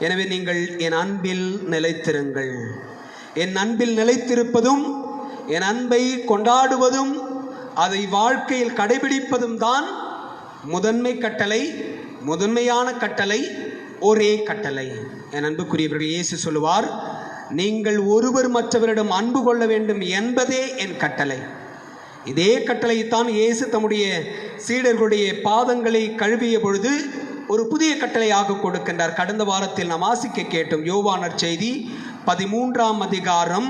எனவே நீங்கள் என் அன்பில் நிலைத்திருங்கள். என் அன்பில் நிலைத்திருப்பதும் என் அன்பை கொண்டாடுவதும் அதை வாழ்க்கையில் கடைபிடிப்பதும் தான் முதன்மை கட்டளை, முதன்மையான கட்டளை, ஒரே கட்டளை. என் அன்புக்குரியவர்கள், இயேசு சொல்லுவார், நீங்கள் ஒருவர் மற்றவரிடம் அன்பு கொள்ள வேண்டும் என்பதே என் கட்டளை. இதே கட்டளைத்தான் இயேசு தம்முடைய சீடர்களுடைய பாதங்களை கழுவிய பொழுது ஒரு புதிய கட்டளையாக கொடுக்கின்றார். கடந்த வாரத்தில் நாம் வாசிக்க கேட்டோம். யோவான் நற்செய்தி 13ஆம் அதிகாரம்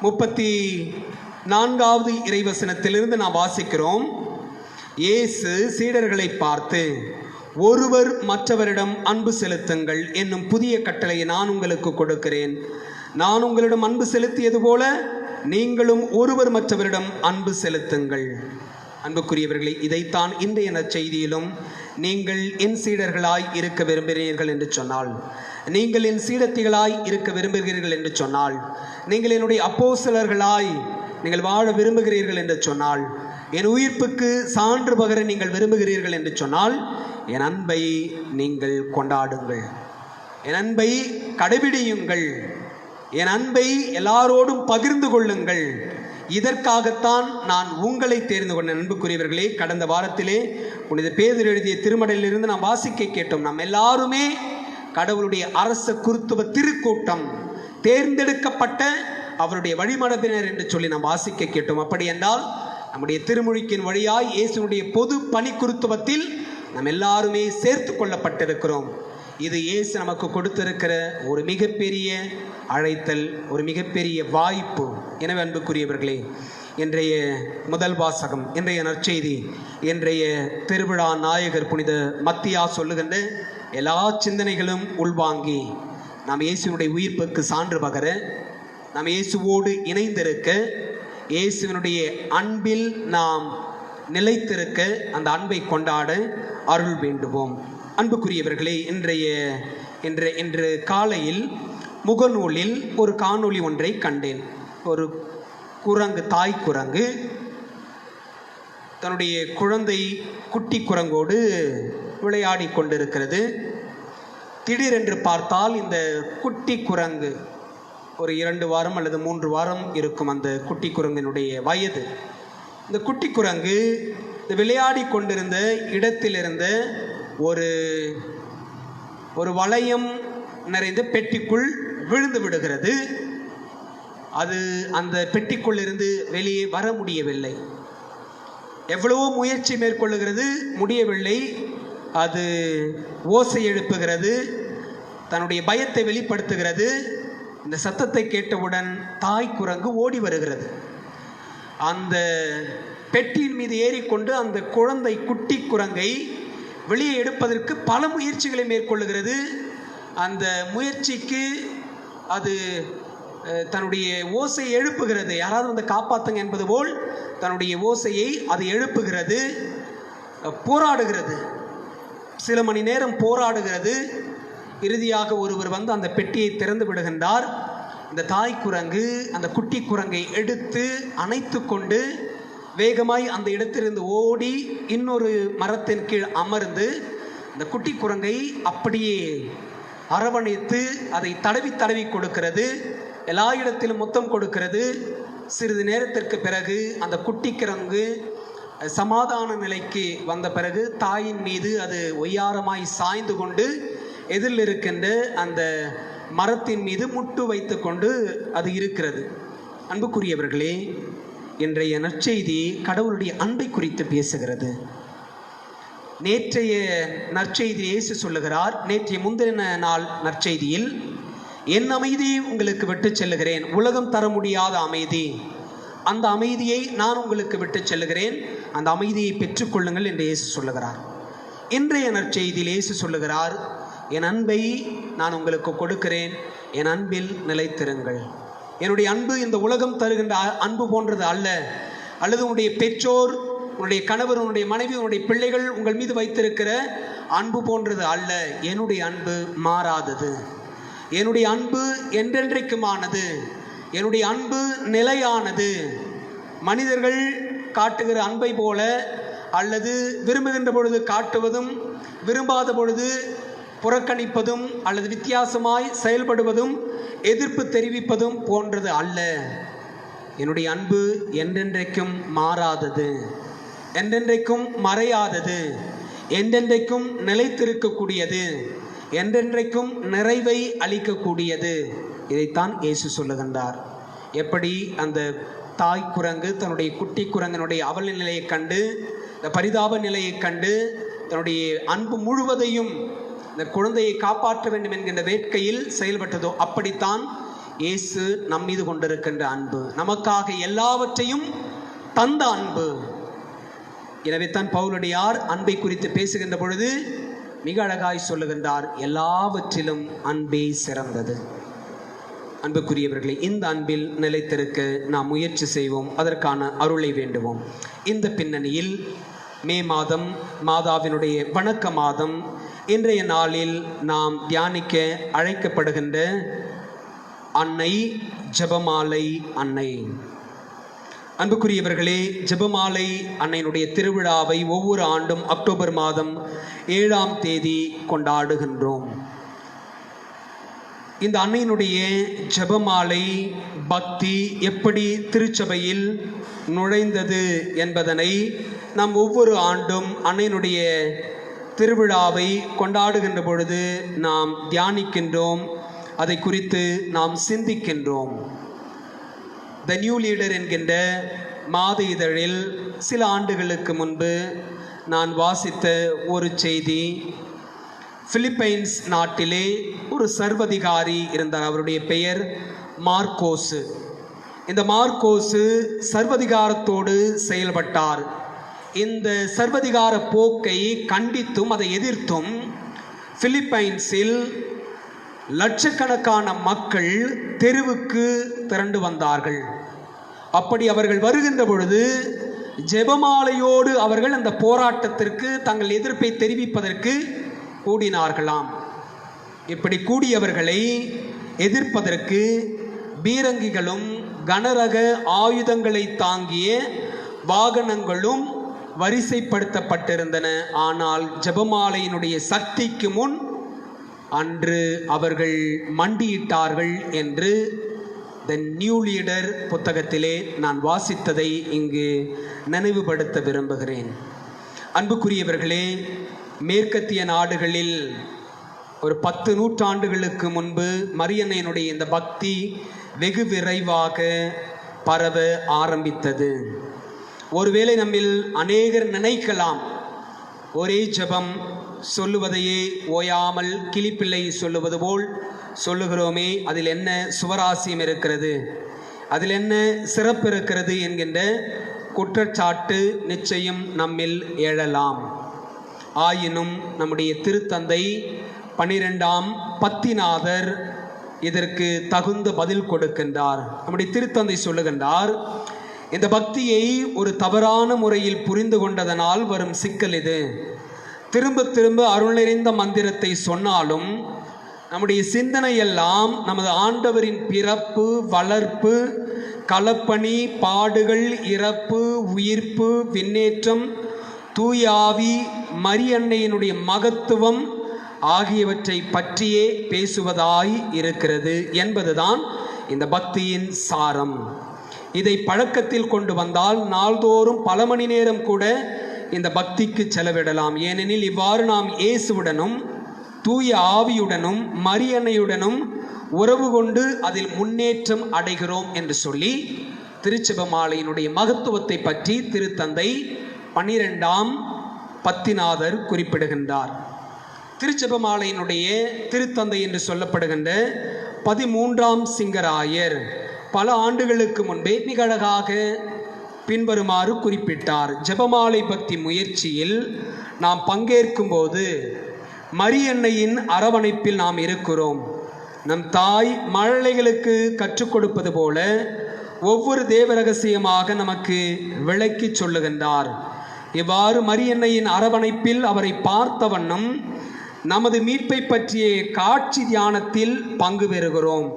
34வது இறைவசனத்திலிருந்து நாம் வாசிக்கிறோம். இயேசு சீடர்களை பார்த்து, ஒருவர் மற்றவரிடம் அன்பு செலுத்துங்கள் என்னும் புதிய கட்டளையை நான் உங்களுக்கு கொடுக்கிறேன். நான் உங்களிடம் அன்பு செலுத்தியது போல நீங்களும் ஒருவர் மற்றவரிடம் அன்பு செலுத்துங்கள். அன்புக்குரியவர்களே, இதைத்தான் இன்றைய நற்செய்தியிலும் நீங்கள் என் சீடர்களாய் இருக்க விரும்புகிறீர்கள் என்று சொன்னால், நீங்கள் என் சீடத்திகளாய் இருக்க விரும்புகிறீர்கள் என்று சொன்னால், நீங்கள் என்னுடைய அப்போஸ்தலர்களாய் நீங்கள் வாழ விரும்புகிறீர்கள் என்று சொன்னால், என் உயிர்ப்புக்கு சான்று பகர நீங்கள் விரும்புகிறீர்கள் என்று சொன்னால், என் அன்பை நீங்கள் கொண்டாடுங்கள், என் அன்பை கடைபிடியுங்கள், என் அன்பை எல்லாரோடும் பகிர்ந்து கொள்ளுங்கள். இதற்காகத்தான் நான் உங்களை தேர்ந்து கொண்டேன். அன்புக்குரியவர்களே, கடந்த வாரத்திலே புனித பேதுரு எழுதிய திருமடலிலிருந்து நாம் வாசிக்க கேட்டோம். நாம் எல்லாருமே கடவுளுடைய அரச குருத்துவ திருக்கூட்டம், தேர்ந்தெடுக்கப்பட்ட அவருடைய வழிமரபினர் என்று சொல்லி நாம் வாசிக்க கேட்டோம். அப்படி என்றால் நம்முடைய திருமொழிக்கின் வழியாய் இயேசுனுடைய பொது பணி குருத்துவத்தில் நாம் எல்லாருமே சேர்த்து கொள்ளப்பட்டிருக்கிறோம். இது இயேசு நமக்கு கொடுத்திருக்கிற ஒரு மிகப்பெரிய அழைத்தல், ஒரு மிகப்பெரிய வாய்ப்பு. எனவே அன்புக்குரியவர்களே, இன்றைய முதல் வாசகம், இன்றைய நற்செய்தி, இன்றைய திருவிழா நாயகர் புனித மத்தியா சொல்லுகின்ற எல்லா சிந்தனைகளும் உள்வாங்கி நாம் இயேசுனுடைய உயிர்ப்புக்கு சான்று பகர, நாம் இயேசுவோடு இணைந்திருக்க, இயேசுவினுடைய அன்பில் நாம் நிலைத்திருக்க, அந்த அன்பை கொண்டாட அருள் வேண்டுவோம். அன்புக்குரியவர்களே, இன்று காலையில் முகநூலில் ஒரு காணொளி ஒன்றை கண்டேன். ஒரு குரங்கு, தாய் குரங்கு தன்னுடைய குழந்தை குட்டி குரங்கோடு விளையாடி கொண்டிருக்கிறது. திடீரென்று பார்த்தால் இந்த குட்டி குரங்கு ஒரு 2 வாரம் அல்லது 3 வாரம் இருக்கும் அந்த குட்டி குரங்கினுடைய வயது. இந்த குட்டி குரங்கு இந்த விளையாடி கொண்டிருந்த இடத்திலிருந்த ஒரு வளையம் நிறைந்த பெட்டிக்குள் விழுந்து விடுகிறது. அது அந்த பெட்டிக்குள் இருந்து வெளியே வர முடியவில்லை. எவ்வளவோ முயற்சி மேற்கொள்ளுகிறது, முடியவில்லை. அது ஓசை எழுப்புகிறது, தன்னுடைய பயத்தை வெளிப்படுத்துகிறது. இந்த சத்தத்தை கேட்டவுடன் தாய் குரங்கு ஓடி வருகிறது. அந்த பெட்டியின் மீது ஏறிக்கொண்டு அந்த குழந்தை குட்டி குரங்கை வெளியே எடுப்பதற்கு பல முயற்சிகளை மேற்கொள்ளுகிறது. அந்த முயற்சிக்கு அது தன்னுடைய ஓசையை எழுப்புகிறது. யாராவது வந்து காப்பாற்றுங்க என்பது போல் தன்னுடைய ஓசையை அது எழுப்புகிறது, போராடுகிறது. சில மணி நேரம் போராடுகிறது. இறுதியாக ஒருவர் வந்து அந்த பெட்டியை திறந்து விடுகின்றார். இந்த தாய் குரங்கு அந்த குட்டி குரங்கை எடுத்து அணைத்து கொண்டு வேகமாய் அந்த இடத்திலிருந்து ஓடி இன்னொரு மரத்தின் கீழ் அமர்ந்து இந்த குட்டி குரங்கை அப்படியே அரவணைத்து அதை தடவி தடவி கொடுக்கிறது. எல்லா இடத்திலும் முத்தம் கொடுக்கிறது. சிறிது நேரத்திற்கு பிறகு அந்த குட்டி குரங்கு சமாதான நிலைக்கு வந்த பிறகு தாயின் மீது அது ஒய்யாரமாய் சாய்ந்து கொண்டு எதிரில் இருக்கின்ற அந்த மரத்தின் மீது முட்டு வைத்து கொண்டு அது இருக்கிறது. அன்புக்குரியவர்களே, இன்றைய நற்செய்தி கடவுளுடைய அன்பை குறித்து பேசுகிறது. நேற்றைய நற்செய்தி இயேசு சொல்லுகிறார், நேற்றைய முந்தின நாள் நற்செய்தியில், என் அமைதியை உங்களுக்கு விட்டு செல்லுகிறேன், உலகம் தர முடியாத அமைதி, அந்த அமைதியை நான் உங்களுக்கு விட்டு செல்லுகிறேன், அந்த அமைதியை பெற்றுக்கொள்ளுங்கள் என்று இயேசு சொல்லுகிறார். இன்றைய நற்செய்தியில் இயேசு சொல்லுகிறார், என் அன்பை நான் உங்களுக்கு கொடுக்கிறேன், என் அன்பில் நிலைத்திருங்கள். என்னுடைய அன்பு இந்த உலகம் தருகின்ற அன்பு போன்றது அல்ல, அல்லது உன்னுடைய பெற்றோர், உன்னுடைய கணவர், உன்னுடைய மனைவி, உன்னுடைய பிள்ளைகள் உங்கள் மீது வைத்திருக்கிற அன்பு போன்றது அல்ல. என்னுடைய அன்பு மாறாதது, என்னுடைய அன்பு என்றென்றைக்குமானது, என்னுடைய அன்பு நிலையானது. மனிதர்கள் காட்டுகிற அன்பை போல, அல்லது விரும்புகின்ற பொழுது காட்டுவதும், விரும்பாத பொழுது புறக்கணிப்பதும், அல்லது வித்தியாசமாய் செயல்படுவதும், எதிர்ப்பு தெரிவிப்பதும் போன்றது அல்ல. என்னுடைய அன்பு என்றென்றைக்கும் மாறாதது, என்றென்றைக்கும் மறையாதது, என்றென்றைக்கும் நிலைத்திருக்கக்கூடியது, என்றென்றைக்கும் நிறைவை அளிக்கக்கூடியது. இதைத்தான் இயேசு சொல்லுகின்றார். எப்படி அந்த தாய் குரங்கு தன்னுடைய குட்டி குரங்கனுடைய அவல நிலையை கண்டு, இந்த பரிதாப நிலையை கண்டு தன்னுடைய அன்பு முழுவதையும் இந்த குழந்தையை காப்பாற்ற வேண்டும் என்கின்ற வேட்கையில் செயல்பட்டதோ, அப்படித்தான் இயேசு நம் மீது கொண்டிருக்கின்ற அன்பு, நமக்காக எல்லாவற்றையும் தந்த அன்பு. எனவே தான் பவுலடியார் அன்பை குறித்து பேசுகின்ற பொழுது மிக அழகாய் சொல்லுகின்றார், எல்லாவற்றிலும் அன்பே சிறந்தது. அன்புக்குரியவர்களே, இந்த அன்பில் நிலைத்திருக்க நாம் முயற்சி செய்வோம், அதற்கான அருளை வேண்டுவோம். இந்த பின்னணியில் மே மாதம், மாதாவினுடைய வணக்க மாதம், இன்றைய நாளில் நாம் தியானிக்க அழைக்கப்படுகின்ற அன்னை ஜெபமாலை அன்னை. அன்புக்குரியவர்களே, ஜெபமாலை அன்னையினுடைய திருவிழாவை ஒவ்வொரு ஆண்டும் அக்டோபர் மாதம் 7ஆம் தேதி கொண்டாடுகின்றோம். இந்த அன்னையினுடைய ஜெபமாலை பக்தி எப்படி திருச்சபையில் நுழைந்தது என்பதனை நாம் ஒவ்வொரு ஆண்டும் அன்னையினுடைய திருவிழாவை கொண்டாடுகின்ற பொழுது நாம் தியானிக்கின்றோம், அதை குறித்து நாம் சிந்திக்கின்றோம். த நியூ லீடர் என்கின்ற மாத இதழில் சில ஆண்டுகளுக்கு முன்பு நான் வாசித்த ஒரு செய்தி, பிலிப்பைன்ஸ் நாட்டிலே ஒரு சர்வதிகாரி இருந்தார். அவருடைய பெயர் மார்க்கோசு. இந்த மார்க்கோசு சர்வதிகாரத்தோடு செயல்பட்டார். இந்த சர்வதிகார போக்கை கண்டித்தும் அதை எதிர்த்தும் பிலிப்பைன்ஸில் லட்சக்கணக்கான மக்கள் தெருவுக்கு திரண்டு வந்தார்கள். அப்படி அவர்கள் வருகின்ற பொழுது ஜெபமாலையோடு அவர்கள் அந்த போராட்டத்திற்கு தங்கள் எதிர்ப்பை தெரிவிப்பதற்கு கூடினார்களாம். இப்படி கூடியவர்களை எதிர்ப்பதற்கு பீரங்கிகளும் கனரக ஆயுதங்களை தாங்கிய வாகனங்களும் வரிசைப்படுத்தப்பட்டிருந்தன. ஆனால் ஜெபமாலையினுடைய சக்திக்கு முன் அன்று அவர்கள் மண்டியிட்டார்கள் என்று த நியூ லீடர் புத்தகத்திலே நான் வாசித்ததை இங்கு நினைவுபடுத்த விரும்புகிறேன். அன்புக்குரியவர்களே, மேற்கத்திய நாடுகளில் ஒரு 10 நூற்றாண்டுகளுக்கு முன்பு மரியன்னையினுடைய இந்த பக்தி வெகு விரைவாக பரவ ஆரம்பித்தது. ஒருவேளை நம்மில் அநேகர் நினைக்கலாம், ஒரே ஜெபம் சொல்லுவதையே ஓயாமல் கிளிப்பிள்ளை சொல்லுவது போல் சொல்லுகிறோமே, அதில் என்ன சுவராசியம் இருக்கிறது, அதில் என்ன சிறப்பு இருக்கிறது என்கின்ற குற்றச்சாட்டு நிச்சயம் நம்மில் எழலாம். ஆயினும் நம்முடைய திருத்தந்தை 12ஆம் பத்திநாதர் இதற்கு தகுந்த பதில் கொடுக்கின்றார். நம்முடைய திருத்தந்தை சொல்லுகின்றார், இந்த பக்தியை ஒரு தவறான முறையில் புரிந்து கொண்டதனால் வரும் சிக்கல் இது. திரும்ப திரும்ப அருள் நிறைந்த மந்திரத்தை சொன்னாலும் நம்முடைய சிந்தனையெல்லாம் நமது ஆண்டவரின் பிறப்பு, வளர்ப்பு, களப்பணி, பாடுகள், இறப்பு, உயிர்ப்பு, விண்ணேற்றம், தூயாவி, மரியன்னையினுடைய மகத்துவம் ஆகியவற்றை பற்றியே பேசுவதாய் இருக்கிறது என்பதுதான் இந்த பக்தியின் சாரம். இதை பழக்கத்தில் கொண்டு வந்தால் நாள்தோறும் பல மணி நேரம் கூட இந்த பக்திக்கு செலவிடலாம். ஏனெனில் இவ்வாறு நாம் இயேசுவுடனும் தூய ஆவியுடனும் மரியன்னையுடனும் உறவு கொண்டு அதில் முன்னேற்றம் அடைகிறோம் என்று சொல்லி திருச்செப மாலையினுடைய மகத்துவத்தை பற்றி திருத்தந்தை 12ஆம் பத்திநாதர் குறிப்பிடுகின்றார். திருச்செப மாலையினுடைய திருத்தந்தை என்று சொல்லப்படுகின்ற 13ஆம் சிங்கராயர் பல ஆண்டுகளுக்கு முன்பே மிக அழகாக பின்வருமாறு குறிப்பிட்டார். ஜெபமாலை பக்தி முயற்சியில் நாம் பங்கேற்கும் போது மரியன்னையின் அரவணைப்பில் நாம் இருக்கிறோம். நம் தாய் மழலைகளுக்கு கற்றுக் கொடுப்பது போல ஒவ்வொரு தேவ ரகசியமாக நமக்கு விளக்கி சொல்லுகின்றார். இவ்வாறு மரியன்னையின் அரவணைப்பில் அவரை பார்த்த வண்ணம் நமது மீட்பை பற்றிய காட்சி தியானத்தில் பங்கு பெறுகிறோம்.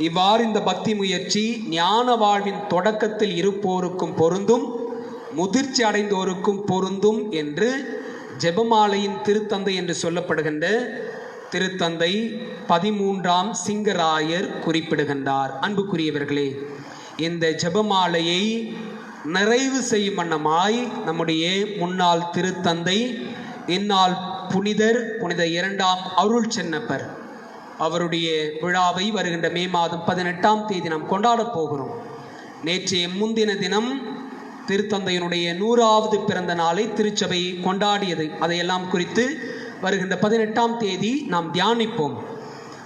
இவ்வாறு இந்த பக்தி முயற்சி ஞான வாழ்வின் தொடக்கத்தில் இருப்போருக்கும் பொருந்தும், முதிர்ச்சி அடைந்தோருக்கும் பொருந்தும் என்று ஜெபமாலையின் திருத்தந்தை என்று சொல்லப்படுகின்ற திருத்தந்தை 13ஆம் சிங்கராயர் குறிப்பிடுகின்றார். அன்புக்குரியவர்களே, இந்த ஜெபமாலையை நிறைவு செய்யும் வண்ணமாய் நம்முடைய முன்னாள் திருத்தந்தை, இந்நாள் புனித 2ஆம் அருள் சென்னப்பர் அவருடைய விழாவை வருகின்ற மே மாதம் 18ஆம் தேதி நாம் கொண்டாடப் போகிறோம். நேற்றைய முன்தின தினம் திருத்தந்தையினுடைய 100வது பிறந்த நாளை திருச்சபை கொண்டாடியது. அதையெல்லாம் குறித்து வருகின்ற 18ஆம் தேதி நாம் தியானிப்போம்.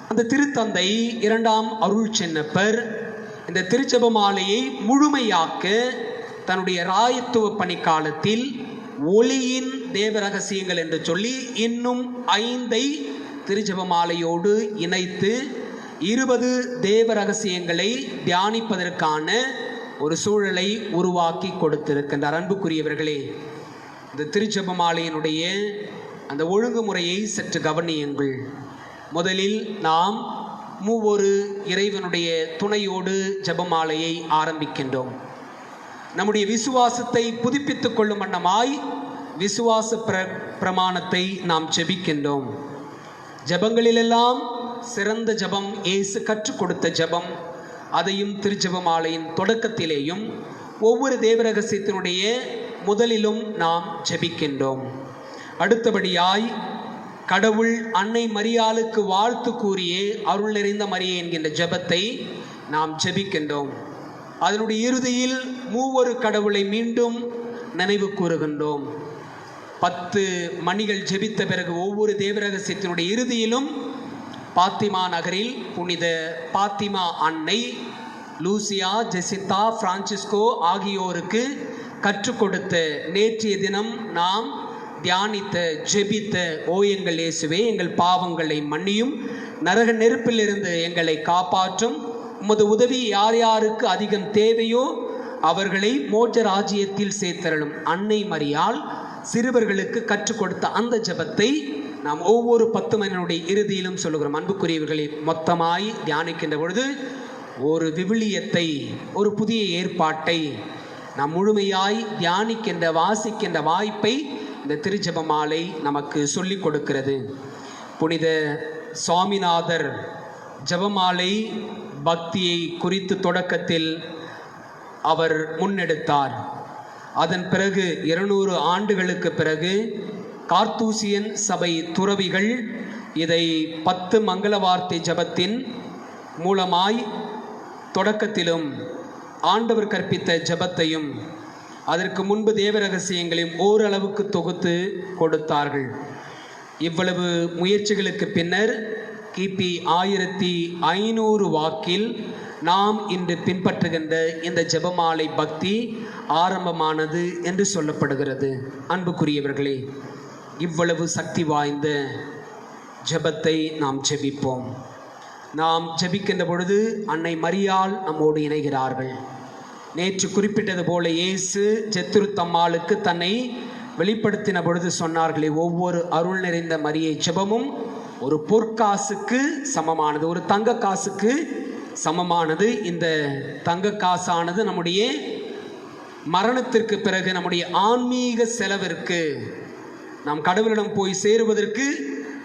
அந்த திருத்தந்தை 2ஆம் அருள் சென்னப்பர் இந்த திருச்செப மாலையை முழுமையாக்க தன்னுடைய ராயத்துவ பணி காலத்தில் ஒளியின் தேவ ரகசியங்கள் என்று சொல்லி இன்னும் 5ஐ திருச்செப மாலையோடு இணைத்து 20 தேவ ரகசியங்களை தியானிப்பதற்கான ஒரு சூழலை உருவாக்கி கொடுத்திருக்கின்றார். அன்புக்குரியவர்களே, இந்த திருச்செப மாலையினுடைய அந்த ஒழுங்குமுறையை சற்று கவனியுங்கள். முதலில் நாம் மூவொரு இறைவனுடைய துணையோடு ஜெபமாலையை ஆரம்பிக்கின்றோம். நம்முடைய விசுவாசத்தை புதுப்பித்துக் கொள்ளும் வண்ணமாய் விசுவாச பிரமாணத்தை நாம் ஜெபிக்கின்றோம். ஜெபங்களிலெல்லாம் சிறந்த ஜெபம் இயேசு கற்றுக் கொடுத்த ஜெபம். அதையும் திருச்செபமாலையின் தொடக்கத்திலேயும் ஒவ்வொரு தேவ ரகசியத்தினுடைய முதலிலும் நாம் ஜெபிக்கின்றோம். அடுத்தபடியாய் கடவுள் அன்னை மரியாளுக்கு வாழ்த்து கூறிய அருள் நிறைந்த மரியே என்கின்ற ஜெபத்தை நாம் ஜெபிக்கின்றோம். அதனுடைய இறுதியில் மூவொரு கடவுளை மீண்டும் நினைவு கூறுகின்றோம். 10 மணிகள் ஜெபித்த பிறகு ஒவ்வொரு தேவ ரகசியத்தினுடைய இறுதியிலும் பாத்திமா நகரில் புனித பாத்திமா அன்னை, லூசியா, ஜெசிந்தா, பிரான்சிஸ்கோ ஆகியோருக்கு கற்றுக் கொடுத்த நேற்றைய தினம் நாம் தியானித்த ஜெபித்த ஓ எங்கள் இயேசுவே, எங்கள் பாவங்களை மன்னியும், நரக நெருப்பிலிருந்து எங்களை காப்பாற்றும், உமது உதவி யார் யாருக்கு அதிகம் தேவையோ அவர்களை மோட்ச ராஜ்யத்தில் சேர்த்தருளும் அன்னை மரியாள் சிறுவர்களுக்கு கற்றுக் கொடுத்த அந்த ஜெபத்தை நாம் ஒவ்வொரு 10 மணியினுடைய இறுதியிலும் சொல்லுகிறோம். அன்புக்குரியவர்களை மொத்தமாய் தியானிக்கின்ற பொழுது ஒரு விவிலியத்தை, ஒரு புதிய ஏற்பாட்டை நாம் முழுமையாய் தியானிக்கின்ற வாசிக்கின்ற வாய்ப்பை இந்த திருச்செப மாலை நமக்கு சொல்லிக் கொடுக்கிறது. புனித சுவாமிநாதர் ஜெபமாலை பக்தியை குறித்து தொடக்கத்தில் அவர் முன்னெடுத்தார். அதன் பிறகு 200 ஆண்டுகளுக்கு பிறகு கார்த்தூசியன் சபை துறவிகள் இதை 10 மங்கள வார்த்தை ஜபத்தின் மூலமாய் தொடக்கத்திலும் ஆண்டவர் கற்பித்த ஜபத்தையும் அதற்கு முன்பு தேவ ரகசியங்களையும் ஓரளவுக்கு தொகுத்து கொடுத்தார்கள். இவ்வளவு முயற்சிகளுக்கு பின்னர் கிபி 1500 வாக்கில் நாம் இன்று பின்பற்றுகின்ற இந்த ஜெபமாலை பக்தி ஆரம்பமானது என்று சொல்லப்படுகிறது. அன்புக்குரியவர்களே, இவ்வளவு சக்தி வாய்ந்த ஜெபத்தை நாம் ஜெபிப்போம். நாம் ஜெபிக்கின்ற பொழுது அன்னை மரியாள் நம்மோடு இணைகிறார்கள். நேற்று குறிப்பிட்டது போல இயேசு ஜெத்துருத்தம்மாளுக்கு தன்னை வெளிப்படுத்தின பொழுது சொன்னார்களே, ஒவ்வொரு அருள் நிறைந்த மரியை ஜெபமும் ஒரு பொற்காசுக்கு சமமானது, ஒரு தங்க காசுக்கு சமமானது. இந்த தங்க காசானது நம்முடைய மரணத்திற்கு பிறகு நம்முடைய ஆன்மீக செலவிற்கு, நாம் கடவுளிடம் போய் சேருவதற்கு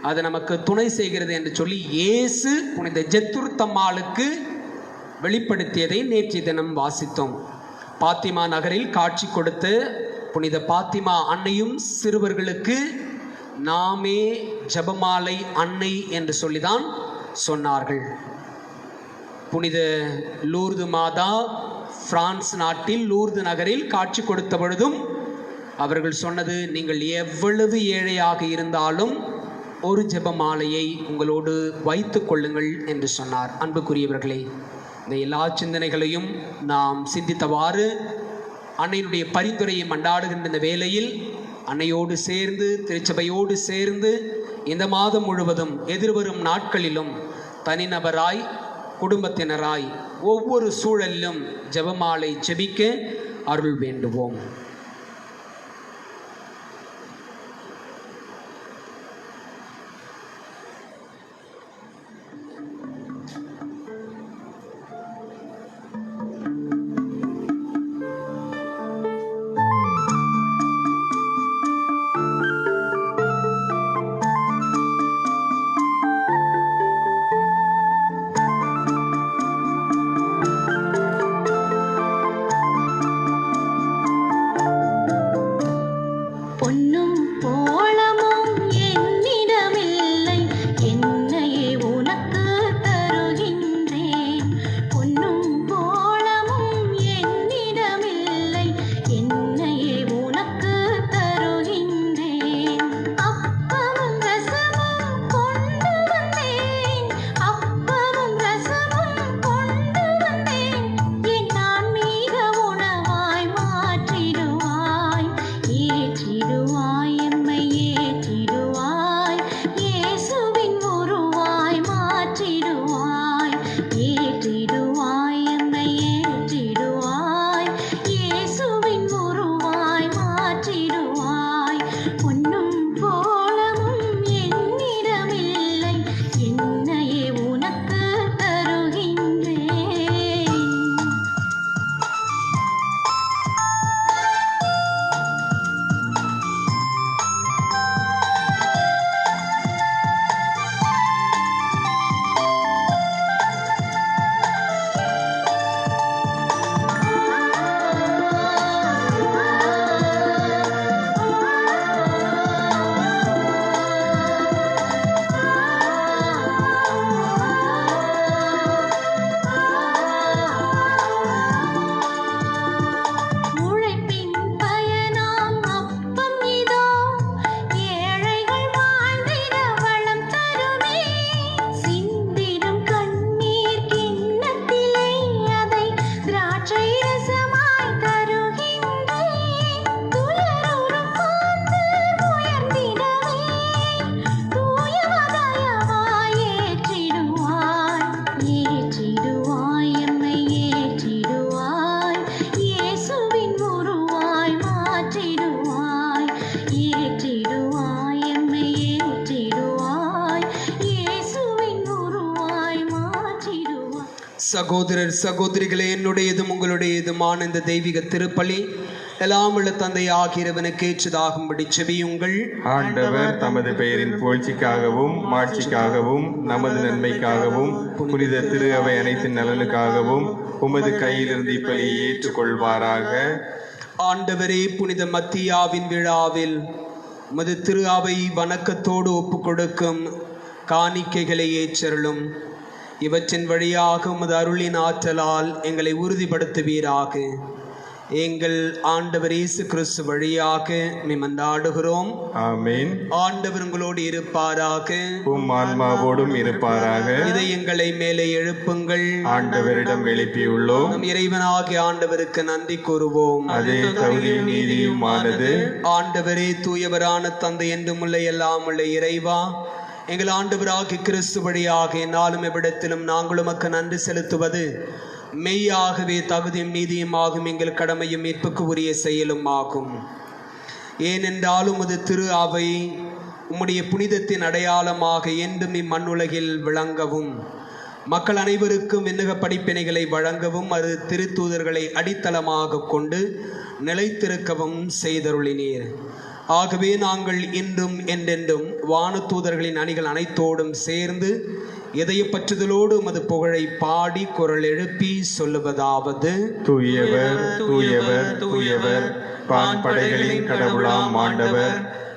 அது நமக்கு துணை செய்கிறது என்று சொல்லி இயேசு புனித ஜெத்துருத்தம்மாளுக்கு வெளிப்படுத்தியதை நேற்றைய தினம் வாசித்தோம். பாத்திமா நகரில் காட்சி கொடுத்த புனித பாத்திமா அன்னையும் சிறுவர்களுக்கு நாமே ஜபமாலை அன்னை என்று சொல்லிதான் சொன்னார்கள். புனித லூர்து மாதா பிரான்ஸ் நாட்டில் லூர்து நகரில் காட்சி கொடுத்த பொழுதும் அவர்கள் சொன்னது, நீங்கள் எவ்வளவு ஏழையாக இருந்தாலும் ஒரு ஜெபமாலையை உங்களோடு வைத்து கொள்ளுங்கள் என்று சொன்னார். அன்புக்குரியவர்களே, இந்த எல்லா சிந்தனைகளையும் நாம் சிந்தித்தவாறு அன்னையினுடைய பரிந்துரையை மண்டாடுகின்ற இந்த வேளையில் அன்னையோடு சேர்ந்து திருச்சபையோடு சேர்ந்து இந்த மாதம் முழுவதும் எதிர்வரும் நாட்களிலும் தனிநபராய் குடும்பத்தினராய் ஒவ்வொரு சூழலிலும் ஜெபமாலை ஜெபிக்க அருள் வேண்டுவோம். சகோதரர் சகோதரிகளே, என்னுடையதும் உங்களுடையதுமான இந்த தெய்வீக திருப்பலி எல்லாம் உள்ள தந்தை ஆகியவனுக்கு ஏற்றதாகும்படி செபியுங்கள். ஆண்டவர் தமது பெயரின் புகழ்ச்சிக்காகவும் மாட்சிக்காகவும் நமது நன்மைக்காகவும் புனித திரு அவை அனைத்தின் நலனுக்காகவும் உமது கையிலிருந்து இப்பலியை ஏற்றுக்கொள்வாராக. ஆண்டவரே, புனித மத்தியாவின் விழாவில் உமது திரு அவை வணக்கத்தோடு ஒப்பு கொடுக்கும் காணிக்கைகளை ஏற்றருளும். இவற்றின் வழியாக உமது அருளின் ஆற்றலால் எங்களை உறுதிப்படுத்துவீராக. எங்கள் ஆண்டவர் இயேசு கிறிஸ்து வழியாக மன்றாடுகிறோம். ஆமென். ஆண்டவர் உங்களோடு இருப்பாராக. உம் ஆன்மாவோடும் இருப்பாராக. இதை எங்களை மேலே எழுப்புங்கள். ஆண்டவரிடம் எழுப்பியுள்ளோம். நம் இறைவனாகிய ஆண்டவருக்கு நன்றி கூறுவோம். அதே தகுதியும் நீதியுமானது. ஆண்டவரே, தூயவரான தந்தை என்றும் உள்ள எல்லாம் உள்ள இறைவா, எங்கள் ஆண்டவராகிய கிறிஸ்து வழியாக என்னாலும் எவ்விடத்திலும் நாங்கள் உமக்கு நன்றி செலுத்துவது மெய்யாகவே தகுதியும் நீதியும் ஆகும், எங்கள் கடமையும் மீட்புக்கு உரிய செயலும் ஆகும். ஏனென்றால் உமது திரு அவை உம்முடைய புனிதத்தின் அடையாளமாக என்றும் இம்மண்ணுலகில் விளங்கவும், மக்கள் அனைவருக்கும் விண்ணக படிப்பினைகளை வழங்கவும், அது திருத்தூதர்களை அடித்தளமாக கொண்டு நிலைத்திருக்கவும் செய்தருளினீர். ஆகவே நாங்கள் இன்றும் என்றென்றும் வானதூதர்களின் அணிகள் அனைத்தோடும் சேர்ந்து இதய பற்றுதலோடு உமது புகழை பாடி குரல் எழுப்பி சொல்லுவதாவது: தூயவர் தூயவர் தூயவர், வான்படைகளின் கடவுளாம் ஆண்டவர்,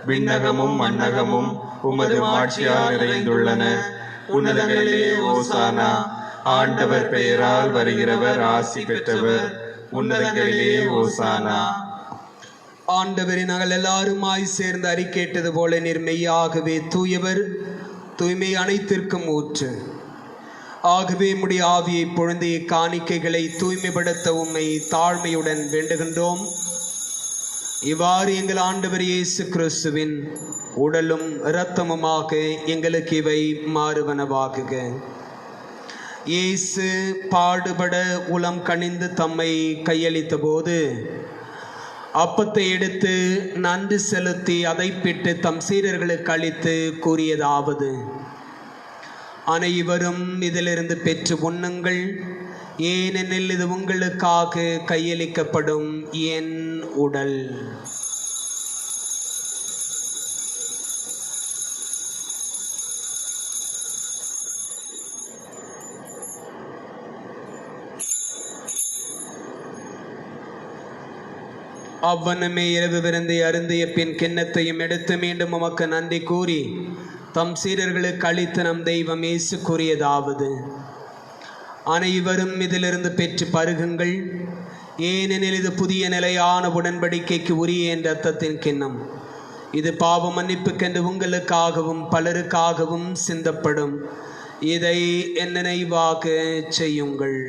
விண்ணகமும் மண்ணகமும் உமது மாட்சியால் நிறைந்துள்ளன. உன்னதங்களிலே ஓசானா. ஆண்டவர் பெயரால் வருகிறவர் ஆசி பெற்றவர். உன்னதங்களிலே ஓசானா. ஆண்டவரை நாங்கள் எல்லாருமாய் சேர்ந்து அறிக்கையிட்டது போல நீர் மெய்யாகவே தூயவர், தூய்மை அனைத்திற்கும் ஊற்று. ஆகவே உம்முடைய ஆவியை பொழுது காணிக்கைகளை தூய்மைப்படுத்த உம்மை தாழ்மையுடன் வேண்டுகின்றோம். இவ்வாறு எங்கள் ஆண்டவர் இயேசு கிறிஸ்துவின் உடலும் இரத்தமுமாக எங்களுக்கு இவை மாறுவனவாகுக. இயேசு பாடுபட உளம் கனிந்து தம்மை கையளித்த போது அப்பத்தை எடுத்து நன்றி செலுத்தி அதை பிட்டு தம் சீடர்களுக்கு அளித்து கூறியதாவது: அனைவரும் இதிலிருந்து பெற்று உண்ணுங்கள், ஏனெனில் இது உங்களுக்காக கையளிக்கப்படும் என் உடல். அவ்வண்ணமே இரவு விருந்தை அருந்திய பின் கிண்ணத்தையும் எடுத்து மீண்டும் உமக்கு நன்றி கூறி தம் சீடர்களுக்கு அளித்து நம் தெய்வம் இயேசு கூறியதாவது: அனைவரும் இதிலிருந்து பெற்று பருகுங்கள், ஏனெனில் இது புதிய நிலையான உடன்படிக்கைக்கு உரிய என் இரத்தத்தின் கிண்ணம். இது பாவ மன்னிப்புக்கென்று உங்களுக்காகவும் பலருக்காகவும் சிந்தப்படும். இதை என் நினைவாக செய்யுங்கள்.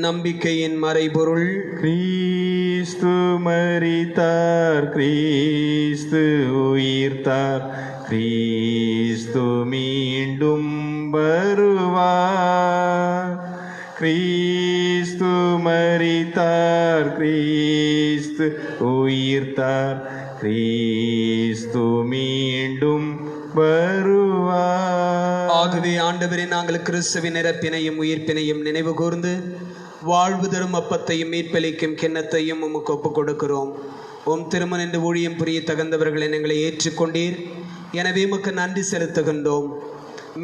நம்பிக்கையின் மறைபொருள்: கிறிஸ்து மரித்தார், கிறிஸ்து உயிர்த்தார், கிறிஸ்து மீண்டும் வருவார். கிறிஸ்து மரித்தார், கிறிஸ்து உயிர்த்தார், கிறிஸ்து மீண்டும் வருவார். ஆகவே ஆண்டவரே, நாங்கள் கிறிஸ்துவின் இறப்பினையும் உயிர்ப்பினையும் நினைவு கூர்ந்து வாழ்வு தரும் அப்பத்தையும் மீட்பளிக்கும் கிண்ணத்தையும் உமக்கு ஒப்புக் கொடுக்கிறோம். உம் திருமண என்று ஊழியம் புரிய தகுந்தவர்கள் எங்களை ஏற்றுக்கொண்டீர். எனவே உமக்கு நன்றி செலுத்துகின்றோம்.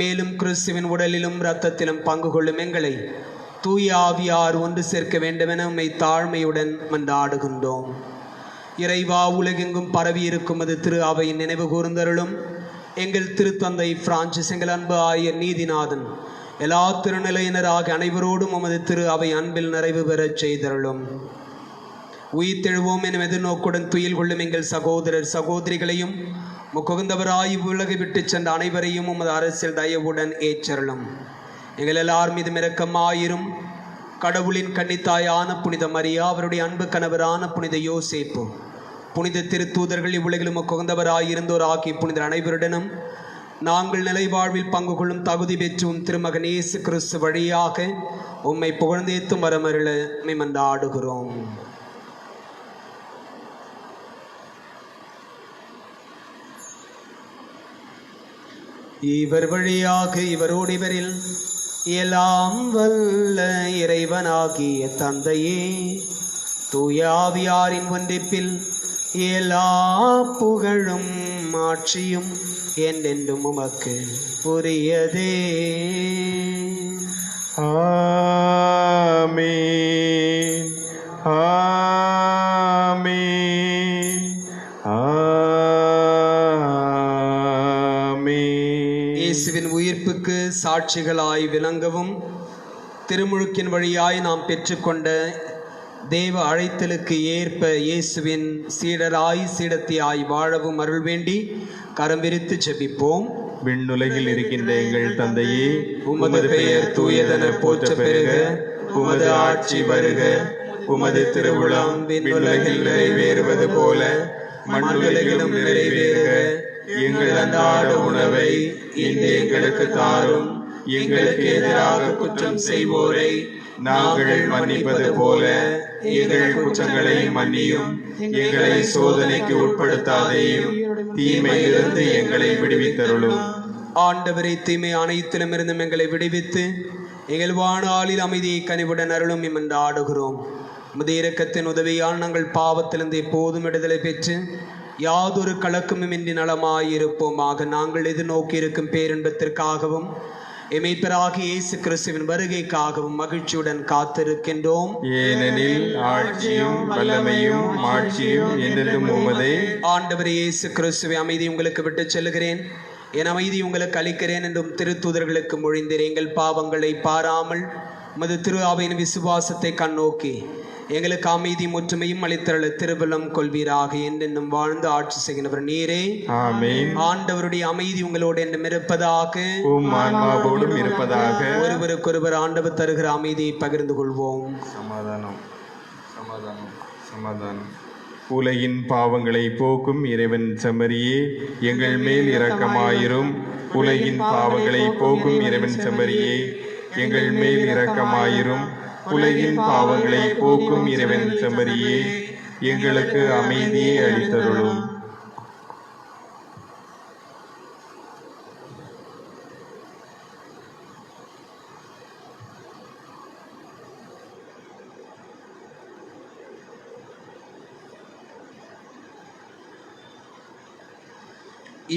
மேலும் கிறிஸ்துவின் உடலிலும் இரத்தத்திலும் பங்கு கொள்ளும் எங்களை தூய ஆவியார் ஒன்று சேர்க்க வேண்டுமென உம்மை தாழ்மையுடன் மன்றாடுகின்றோம். இறைவா, உலகெங்கும் பரவி இருக்கும் அது திரு அவையின் நினைவு கூர்ந்தருளும். எங்கள் திருத்தந்தை பிரான்சிஸ், எங்கள் அன்பு ஆயர் நீதிநாதன், எல்லா திருநிலையினராக அனைவரோடும் உமது திரு அவை அன்பில் நிறைவு பெறச் செய்தருளும். உயிர்த்தெழுவோம் எனும் எதிர்நோக்குடன் துயில் கொள்ளும் எங்கள் சகோதரர் சகோதரிகளையும் முக்குகந்தவராய் உலகை விட்டு சென்ற அனைவரையும் உமது அரசியல் தயவுடன் ஏற்றருளும். எங்கள் எல்லார் மீதும் இரக்கமாயிரும். கடவுளின் கன்னித்தாயான புனித மரியா, அவருடைய அன்பு கணவரான புனித யோசேப்பு, புனித திருத்தூதர்கள், இவ்வுலகிலும் முக்குகந்தவராயிருந்தோர் ஆகிய புனிதர் அனைவருடனும் நாங்கள் நிலை வாழ்வில் பங்கு கொள்ளும் தகுதி பெற்றும் திருமகன் இயேசு கிறிஸ்து வழியாக உம்மை புகழ்ந்தேத்தும் வரமருள மன்றாடுகிறோம். இவர் வழியாக இவரோடு இவரில் எல்லாம் வல்ல இறைவனாகிய தந்தையே, தூய ஆவியாரின் ஒன்றிப்பில் எல்லா புகழும் ஆட்சியும் என்றென்றும் உமக்கு உரியதே. ஆமென். ஆமென். ஆமென். இயேசுவின் உயிர்ப்புக்கு சாட்சிகளாய் விளங்கவும் திருமுழுக்கின் வழியாய் நாம் பெற்றுக்கொண்ட தேவ அழைத்தலுக்கு ஏற்ப இயேசுவின் சீடராய் சீடத்தியாய் வாழவும் அருள் வேண்டி கரம் விரித்து ஜெபிப்போம். விண்ணுலகில் இருக்கின்ற எங்கள் தந்தையே, உமது பெயர் தூயதென போற்ற பெருக, உமது ஆட்சி வருக, உமது திருவுளம் விண்ணுலகில் நிறைவேறுவது போல மண்ணுலகிலும் நிறைவேறுக. எங்கள் அன்றாட உணவை இன்று எங்களுக்கு தாரும். எங்களுக்கு எதிராக குற்றம் செய்வோரை நாங்கள் மன்னிப்பது போல எங்கள் குற்றங்களை மன்னியும். எங்களை சோதனைக்கு உட்படுத்தாதேயும், தீமையிலிருந்து எங்களை விடுவித்தருளும். ஆண்டவரை தீமை அனைத்திலுமிருந்தும் எங்களை விடுவித்து எங்கள் வாழ்நாளில் அமைதியை கனிவுடன் அருளும் என்று ஆடுகிறோம். உமது இரக்கத்தின் உதவியால் நாங்கள் பாவத்திலிருந்து எப்போதும் விடுதலை பெற்று யாதொரு கலக்கமுமின்றி நலமாயிருப்போமாக. நாங்கள் எதிர்நோக்கி இருக்கும் பேரின்பத்திற்காகவும் எமைப்பராகிய இயேசு கிறிஸ்துவின் வருகைக்காகவும் மகிழ்ச்சியுடன் காத்திருக்கின்றோம். ஏனெனில் ஆட்சியும் வல்லமையும் மாட்சியும் என்றென்றும் உமதே. ஆண்டவர் இயேசு கிறிஸ்துவை அமைதி உங்களுக்கு விட்டு செல்கிறேன், என் அமைதி உங்களுக்கு அளிக்கிறேன் என்றும் திருத்தூதர்களுக்கு மொழிந்தீர். எங்கள் பாவங்களை பாராமல் உமது திரு அவையின் விசுவாசத்தை கண்ணோக்கி எங்களுக்கு அமைதி முற்றுமையும் அளித்தருள திருவள்ளம் கொள்வீராக. என்றென்னும் வாழ்ந்து ஆட்சி செய்கின்றவர் நீரே. ஆமென். ஆண்டவருடைய அமைதி உங்களோடு என்றும் இருப்பதாக, உம் ஆன்மாவோடும் இருப்பதாக. ஒருவருக்கொருவர் ஆண்டவர் தருகிற அமைதியை பகிர்ந்து கொள்வோம். சமாதானம், சமாதானம், சமாதானம். உலகின் பாவங்களை போக்கும் இறைவன் செம்மறியே, எங்கள் மேல் இரக்கமாயிரும். உலகின் பாவங்களை போக்கும் இறைவன் செம்மறியே, எங்கள் மேல் இரக்கமாயிரும். உலகின் பாவங்களை போக்கும் இறைவன் செம்மறியே, எங்களுக்கு அமைதியை அளித்தருளும்.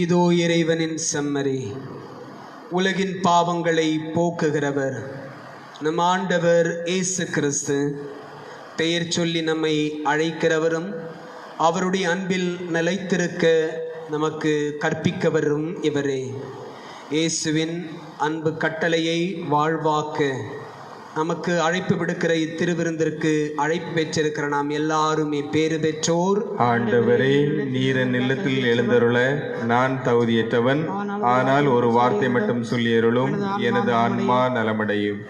இதோ இறைவனின் செம்மறி, உலகின் பாவங்களை போக்குகிறவர் நம் ஆண்டவர் இயேசு கிறிஸ்து. பெயர் சொல்லி நம்மை அழைக்கிறவரும் அவருடைய அன்பில் நிலைத்திருக்க நமக்கு கற்பிக்கவரும் இவரே. இயேசுவின் அன்பு கட்டளையை வாழ்வாக்க நமக்கு அழைப்பு விடுக்கிற இத்திருவிருந்திற்கு அழைப்பு பெற்றிருக்கிற நாம் எல்லாருமே பேறு பெற்றோர். ஆண்டவரே, நீர் என் இல்லத்தில் எழுந்தருள நான் தகுதியற்றவன். ஆனால் ஒரு வார்த்தை மட்டும் சொல்லியருளும், எனது ஆன்மா நலமடையும்.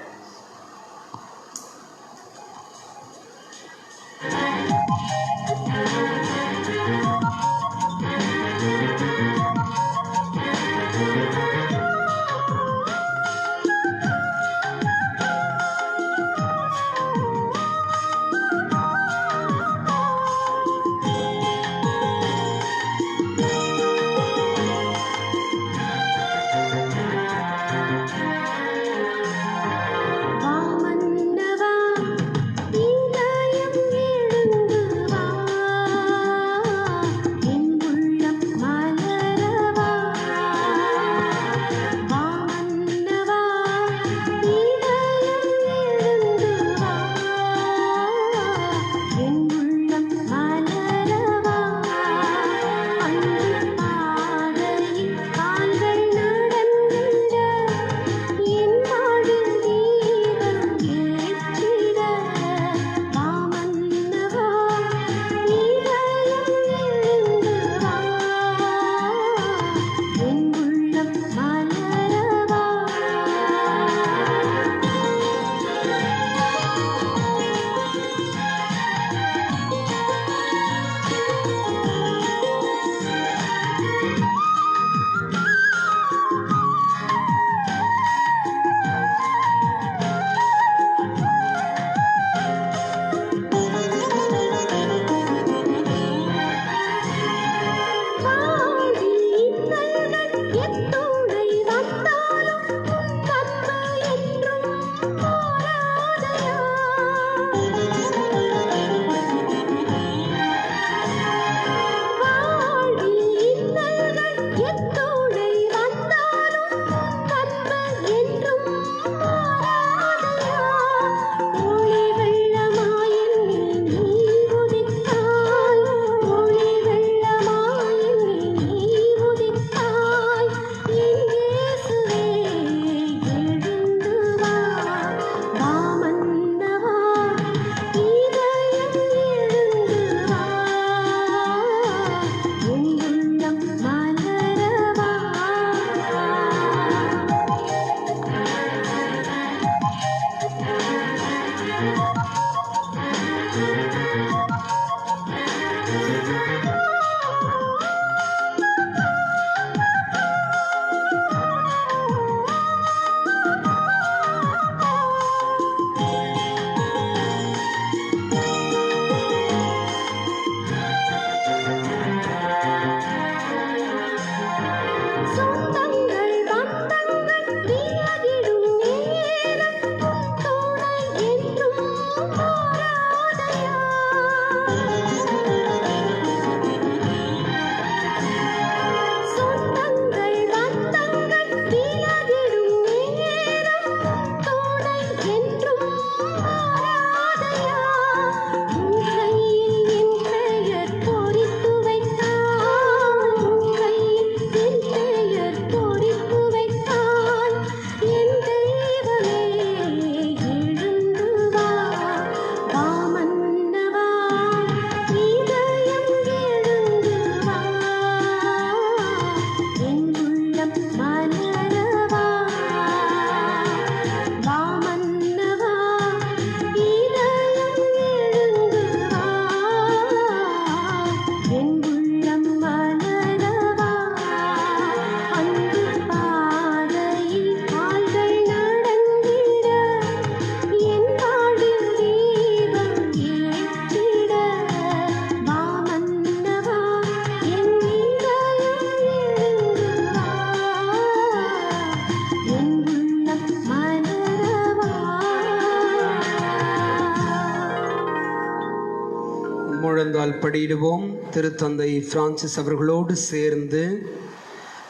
முழந்தால் படியிடுவோம். திருத்தந்தை பிரான்சிஸ் அவர்களோடு சேர்ந்து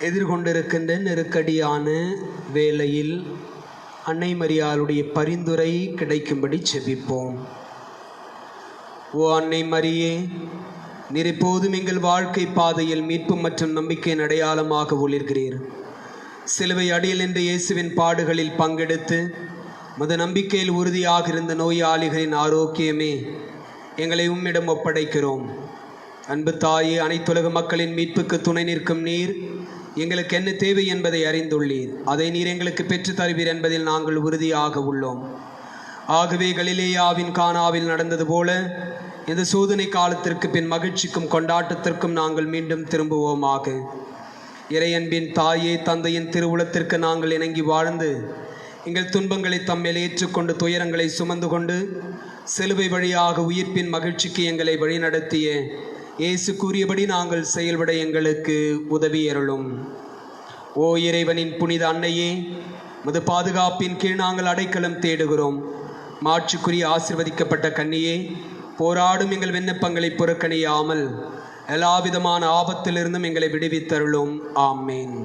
எதிர்கொண்டிருக்கின்ற நெருக்கடியான வேளையில் அன்னை மரியாளுடைய பரிந்துரை கிடைக்கும்படி செபிப்போம். ஓ அன்னை மரியே, நீர் எப்போதும் எங்கள் வாழ்க்கை பாதையில் மீட்பு மற்றும் நம்பிக்கையின் அடையாளமாக ஒளிர்கிறீர். சிலுவை அடியில் நின்ற இயேசுவின் பாடுகளில் பங்கெடுத்து மது நம்பிக்கையில் உறுதியாக இருந்த நோயாளிகளின் ஆரோக்கியமே எங்களை உம்மிடம் ஒப்படைக்கிறோம். அன்பு தாயே, அனைத்துலக மக்களின் மீட்புக்கு துணை நிற்கும் நீர் எங்களுக்கு என்ன தேவை என்பதை அறிந்துள்ளீர். அதை நீர் எங்களுக்கு பெற்று தருவீர் என்பதில் நாங்கள் உறுதியாக உள்ளோம். ஆகவே கலிலேயாவின் கானாவில் நடந்தது போல இந்த சோதனை காலத்திற்கு பின் மகிழ்ச்சிக்கும் கொண்டாட்டத்திற்கும் நாங்கள் மீண்டும் திரும்புவோமாக. இறையன்பின் தாயே, தந்தையின் திருவுளத்திற்கு நாங்கள் இணங்கி வாழ்ந்து எங்கள் துன்பங்களை தம்மேல் ஏற்றுக்கொண்டு துயரங்களை சுமந்து கொண்டு சிலுவை வழியாக உயிர்ப்பின் மகிழ்ச்சிக்கு எங்களை வழிநடத்திய இயேசு கூறியபடி நாங்கள் செயல்பட எங்களுக்கு உதவி அருளும். ஓ இறைவனின் புனித அன்னையே, மது பாதுகாப்பின் கீழ் நாங்கள் அடைக்கலம் தேடுகிறோம். மாட்சிக்குரிய ஆசீர்வதிக்கப்பட்ட கன்னியே, போராடும் எங்கள் விண்ணப்பங்களை புறக்கணியாமல் எல்லாவிதமான ஆபத்திலிருந்தும் எங்களை விடுவித்தருளும். ஆமேன்.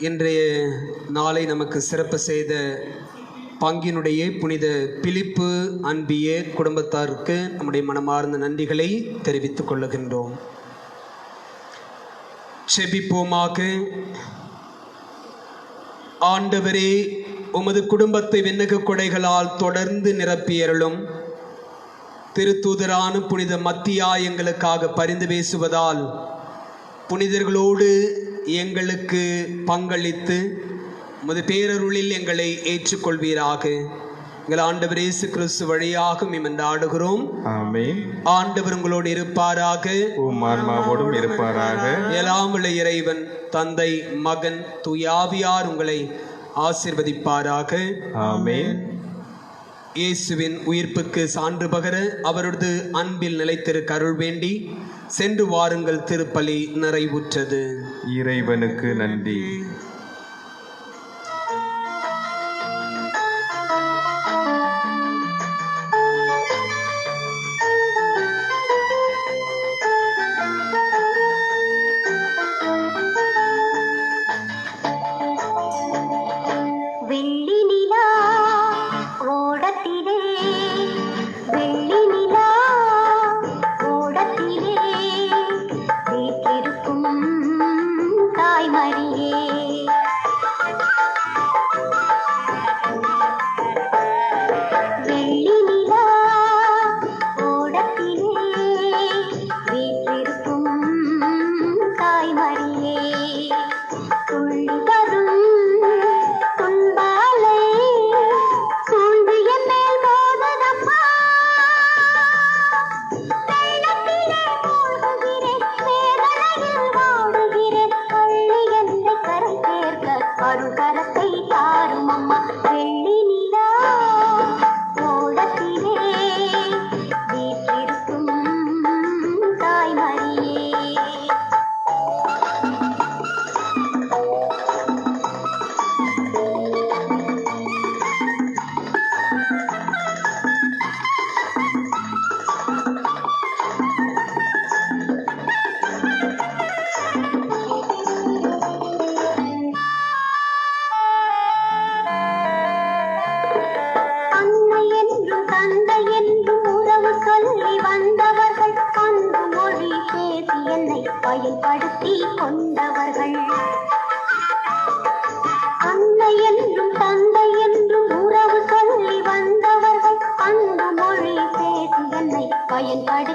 இன்றைய நாளை நமக்கு சிறப்பு செய்த பங்கினுடைய புனித பிலிப்பு அன்பிய குடும்பத்தாருக்கு நம்முடைய மனமார்ந்த நன்றிகளை தெரிவித்துக் கொள்ளுகின்றோம். செபிப்போமாக. ஆண்டவரே, உமது குடும்பத்தை விண்ணக கொடைகளால் தொடர்ந்து நிரப்பியருளும். திருத்தூதரான புனித மத்தியா எங்களுக்காக பரிந்து பேசுவதால் புனிதர்களோடு எங்களுக்கு பங்களித்து உமது பேரருளில் எங்களை ஏற்றுக்கொள்வீராக. எங்கள் ஆண்டவர் இயேசு கிறிஸ்து வழியாக மன்றாடுகிறோம். ஆமென். ஆண்டவர் உங்களோடு இருப்பாராக, உம் ஆன்மாவோடும் இருப்பாராக. எல்லாம் உள்ள இறைவன் தந்தை, மகன், தூய ஆவியார் உங்களை ஆசீர்வதிப்பாராக. ஆமென். இயேசுவின் உயிர்ப்புக்கு சான்று பகர அவரது அன்பில் நிலைத்திருக்க அருள் வேண்டி சென்று வாருங்கள். திருப்பலி நிறைவுற்றது. இறைவனுக்கு நன்றி. பயன்படுத்தி கொண்டவர்கள். அன்னை என்றும் தந்தை என்றும் உறவு சொல்லி வந்தவர்கள். அன்பு மொழி பேசி என்னை பயன்படுத்தி